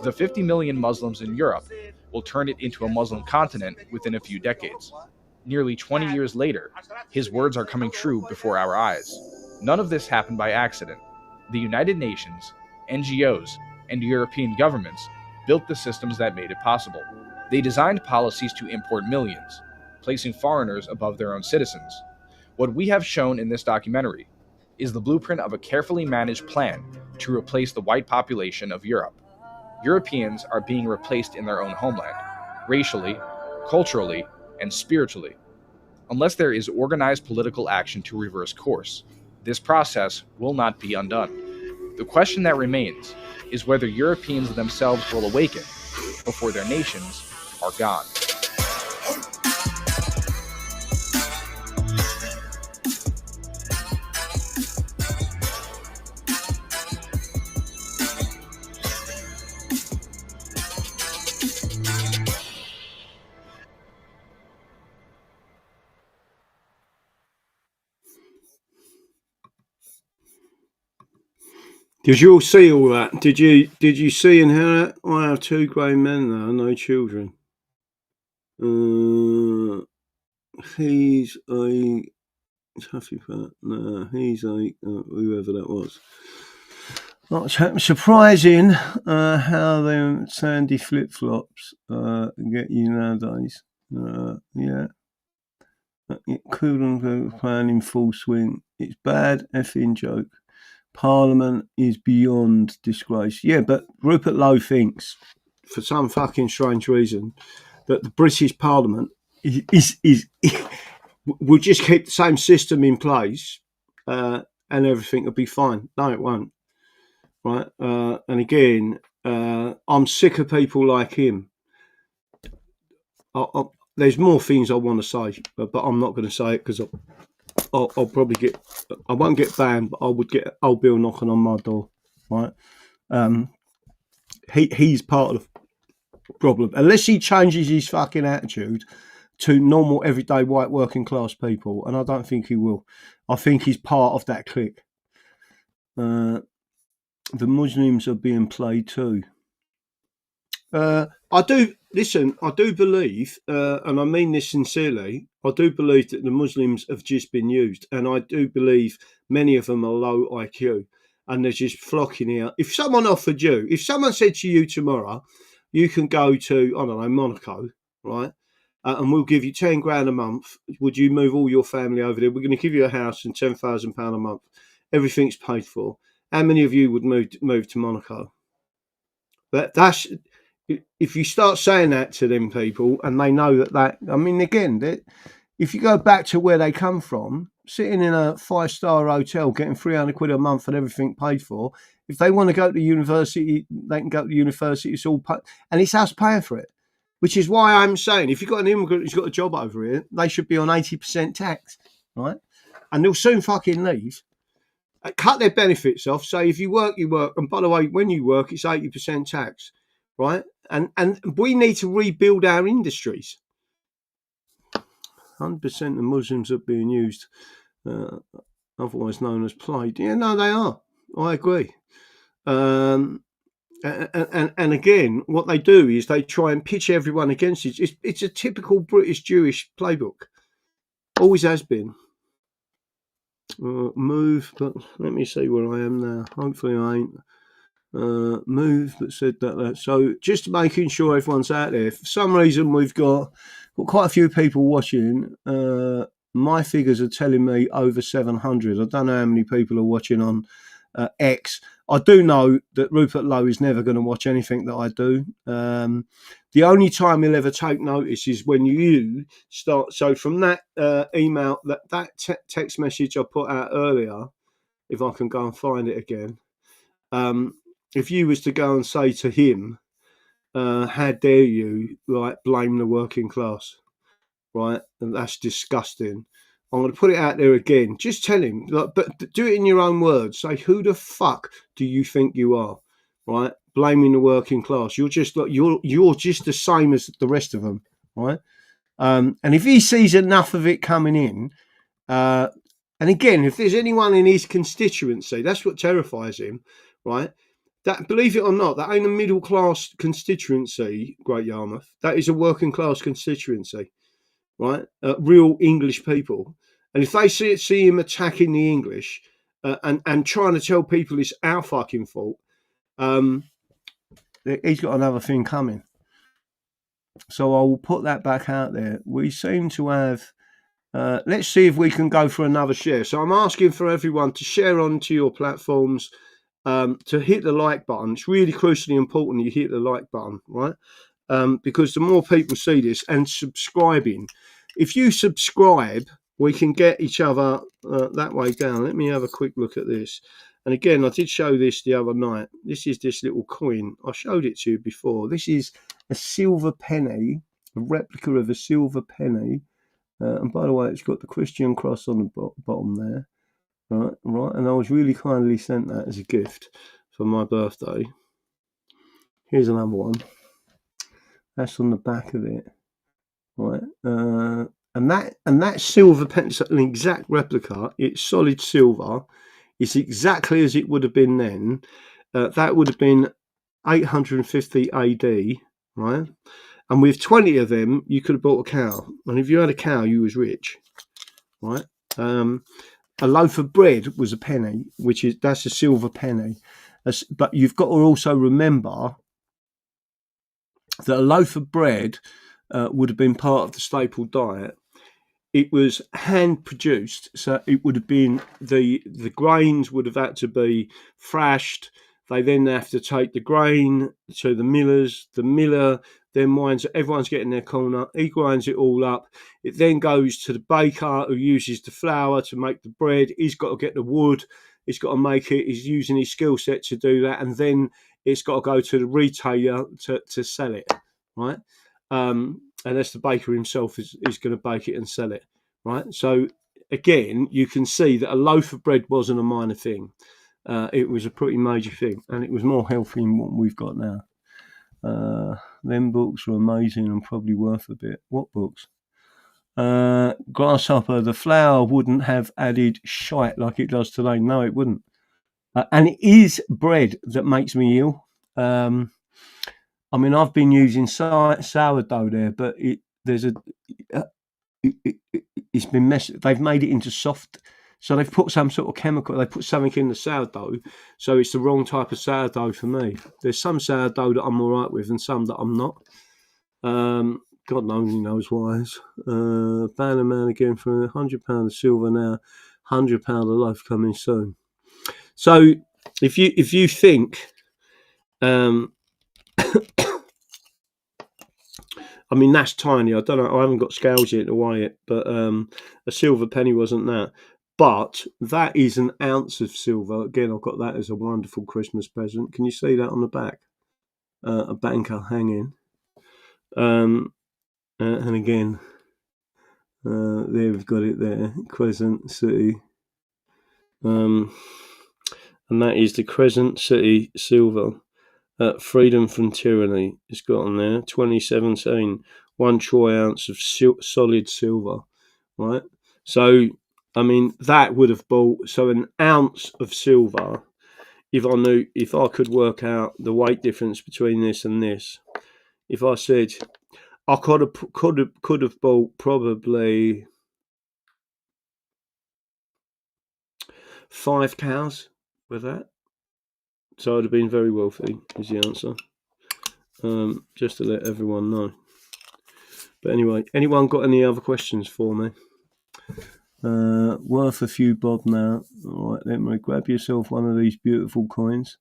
The 50 million Muslims in Europe will turn it into a Muslim continent within a few decades." Nearly 20 years later, his words are coming true before our eyes. None of this happened by accident. The United Nations, NGOs, and European governments built the systems that made it possible. They designed policies to import millions, placing foreigners above their own citizens. What we have shown in this documentary is the blueprint of a carefully managed plan to replace the white population of Europe. Europeans are being replaced in their own homeland, racially, culturally, and spiritually. Unless there is organized political action to reverse course, this process will not be undone. The question that remains is whether Europeans themselves will awaken before their nations are gone. Did you all see all that? Did you see and hear that? I have 2 grown men now, no children. He's a Huffy Fat. No, he's a whoever that was. Not surprising how them sandy flip flops get you nowadays. Yeah. It couldn't go plan in full swing. It's bad effing joke. Parliament is beyond disgrace. Yeah, but Rupert Lowe thinks, for some fucking strange reason, that the British Parliament is will just keep the same system in place and everything will be fine. No, it won't. Right? And again, I'm sick of people like him. There's more things I want to say, but I'm not going to say it because I'll probably get. I won't get banned, but I would get old Bill knocking on my door. Right? He's part of the problem. Unless he changes his fucking attitude to normal, everyday, white, working class people, and I don't think he will. I think he's part of that clique. The Muslims are being played too. I do believe, and I mean this sincerely, I do believe that the Muslims have just been used, and I do believe many of them are low IQ, and they're just flocking here. If someone offered you, if someone said to you tomorrow, you can go to, I don't know, Monaco, right, and we'll give you 10 grand a month, would you move all your family over there? We're going to give you a house and £10,000 a month. Everything's paid for. How many of you would move to Monaco? That's... If you start saying that to them people and they know that, I mean, again, if you go back to where they come from, sitting in a 5-star hotel, getting 300 quid a month and everything paid for, if they want to go to university, they can go to university, it's all paid, and it's us paying for it. Which is why I'm saying, if you've got an immigrant who's got a job over here, they should be on 80% tax, right? And they'll soon fucking leave. Cut their benefits off, say if you work, you work. And by the way, when you work, it's 80% tax, right? And we need to rebuild our industries. 100% of Muslims are being used, otherwise known as played. Yeah, no, they are. I agree. And again, what they do is they try and pitch everyone against it. It's a typical British Jewish playbook. Always has been. Move, but let me see where I am now. Hopefully I ain't. Move that said that. So just making sure everyone's out there. For some reason, we've got quite a few people watching. My figures are telling me over 700. I don't know how many people are watching on X. I do know that Rupert Lowe is never going to watch anything that I do. The only time he'll ever take notice is when you start. So from that email, that text message I put out earlier, if I can go and find it again. If you was to go and say to him, how dare you, like, blame the working class, right? And that's disgusting. I'm going to put it out there again. Just tell him, like, but do it in your own words. Say, who the fuck do you think you are, right? Blaming the working class. You're just like you're just the same as the rest of them, right? And if he sees enough of it coming in, and again, if there's anyone in his constituency, that's what terrifies him, right? That, believe it or not, that ain't a middle class constituency, Great Yarmouth. That is a working class constituency, right? Real English people. And if they see him attacking the English and trying to tell people it's our fucking fault, he's got another thing coming. So I will put that back out there. We seem to have. Let's see if we can go for another share. So I'm asking for everyone to share onto your platforms. To hit the like button. It's really crucially important you hit the like button, right? Because the more people see this, and subscribing. If you subscribe, we can get each other that way down. Let me have a quick look at this. And again, I did show this the other night. This is this little coin. I showed it to you before. This is a silver penny, a replica of a silver penny. And by the way, it's got the Christian cross on the bottom there. Right, and I was really kindly sent that as a gift for my birthday. Here's another one. That's on the back of it, right? And that silver pen is an exact replica. It's solid silver. It's exactly as it would have been then. That would have been 850 AD, right? And with 20 of them, you could have bought a cow. And if you had a cow, you was rich, right? A loaf of bread was a penny, that's a silver penny. But you've got to also remember that a loaf of bread would have been part of the staple diet. It was hand produced, so it would have been the grains would have had to be thrashed. They then have to take the grain to the millers. The miller then winds. Everyone's getting their corner. He grinds it all up. It then goes to the baker, who uses the flour to make the bread. He's got to get the wood. He's got to make it. He's using his skill set to do that, and then it's got to go to the retailer to sell it, right? Unless the baker himself is going to bake it and sell it, right? So again, you can see that a loaf of bread wasn't a minor thing. It was a pretty major thing, and it was more healthy than what we've got now. Them books are amazing and probably worth a bit. What books? Grasshopper, the flour wouldn't have added shite like it does today. No, it wouldn't. And it is bread that makes me ill. I mean, I've been using sourdough there, but it's been messed. They've made it into soft. So they've put some sort of chemical, they put something in the sourdough, so it's the wrong type of sourdough for me. There's some sourdough that I'm all right with and some that I'm not. God only knows why. Ban a man again for £100 of silver now, £100 a loaf coming soon. So if you think, I mean, that's tiny. I don't know. I haven't got scales yet to weigh it, but a silver penny wasn't that. But that is an ounce of silver. Again, I've got that as a wonderful Christmas present. Can you see that on the back? A banker hanging. And again, there we've got it there. Crescent City. And that is the Crescent City silver. Freedom from Tyranny. It's got on there. 2017. 1 troy ounce of solid silver. Right? So, I mean, that would have bought, so an ounce of silver, if I could work out the weight difference between this and this, if I said, I could have bought probably 5 cows with that So I'd have been very wealthy, is the answer. Just to let everyone know. But anyway, anyone got any other questions for me? Worth a few bob now. All right, then, grab yourself one of these beautiful coins.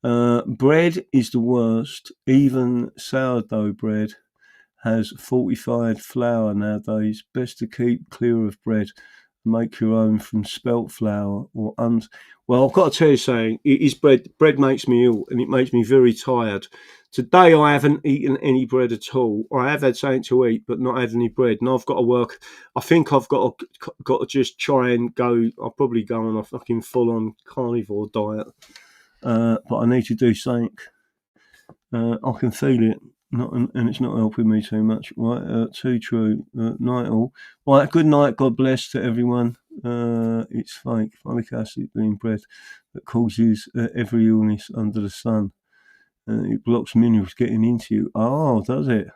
Bread is the worst. Even sourdough bread has fortified flour nowadays. Best to keep clear of bread. Make your own from spelt flour or Well, I've got to tell you something. It is bread. Bread makes me ill, and it makes me very tired. Today I haven't eaten any bread at all. I have had something to eat, but not had any bread. And I've got to work. I think I've got to just try and go. I'll probably go on a fucking full-on carnivore diet. But I need to do something. I can feel it. And it's not helping me too much. Right, too true. Night all. Right, good night. God bless to everyone. It's fake. Folic acid being bread that causes every illness under the sun. It blocks minerals getting into you. Oh, does it?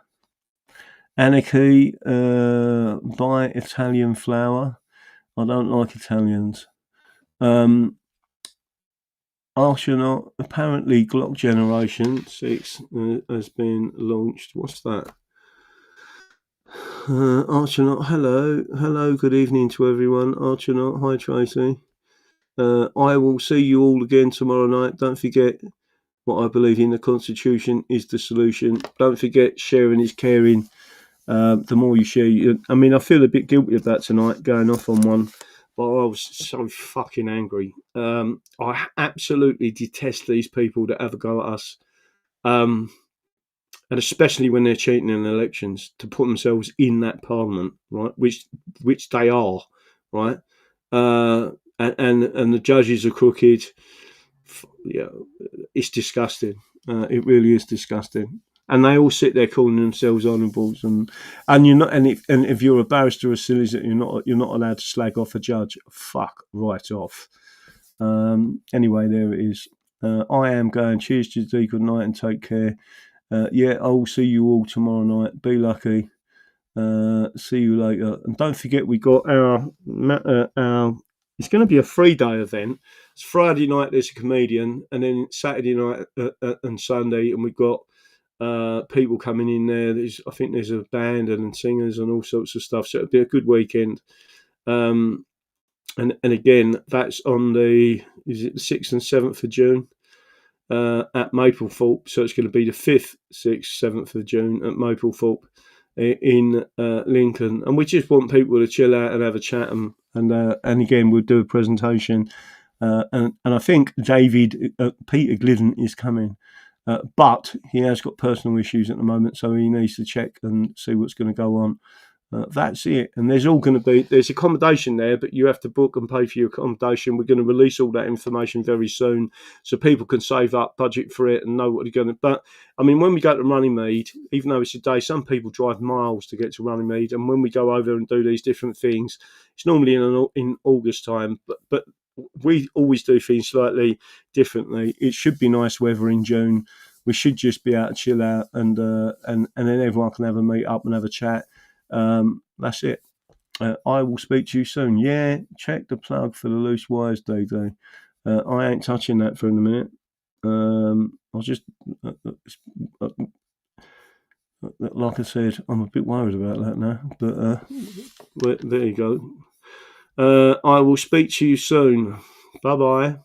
Anarchy, buy Italian flour. I don't like Italians. Arsenal, apparently Glock Generation 6 has been launched. What's that? Archanaut, hello, good evening to everyone. Archanaut, hi Tracy. I will see you all again tomorrow night. Don't forget, what I believe in, the Constitution is the solution. Don't forget, sharing is caring. The more you share, I mean, I feel a bit guilty about tonight going off on one, but I was so fucking angry. I absolutely detest these people that have a go at us. And especially when they're cheating in elections to put themselves in that parliament, right? Which they are, right? And the judges are crooked. Yeah, it's disgusting. It really is disgusting. And they all sit there calling themselves honourables, and you're not. And if you're a barrister or solicitor, you're not allowed to slag off a judge. Fuck right off. Anyway, there it is. I am going. Cheers to you. Good night and take care. Yeah, I will see you all tomorrow night. Be lucky. See you later. And don't forget, we got our it's going to be a 3-day event. It's Friday night, there's a comedian, and then Saturday night and Sunday, and we've got people coming in there. I think there's a band and singers and all sorts of stuff. So it'll be a good weekend. And again, that's on the 6th and 7th of June. At Maplethorpe, so it's going to be the 5th, 6th, 7th of June at Maplethorpe in Lincoln, and we just want people to chill out and have a chat, and again we'll do a presentation, and I think Peter Glidden is coming, but he has got personal issues at the moment, so he needs to check and see what's going to go on. That's it. And there's accommodation there, but you have to book and pay for your accommodation. We're going to release all that information very soon so people can save up, budget for it, and know what they're going to. But I mean, when we go to Runnymede, even though it's a day, some people drive miles to get to Runnymede. And when we go over and do these different things, it's normally in August time, but we always do things slightly differently. It should be nice weather in June. We should just be able to chill out, and then everyone can have a meet up and have a chat. That's it. I will speak to you soon. Yeah, check the plug for the loose wires, DD. I ain't touching that for a minute. I'll just, like I said, I'm a bit worried about that now. But there you go. I will speak to you soon. Bye bye.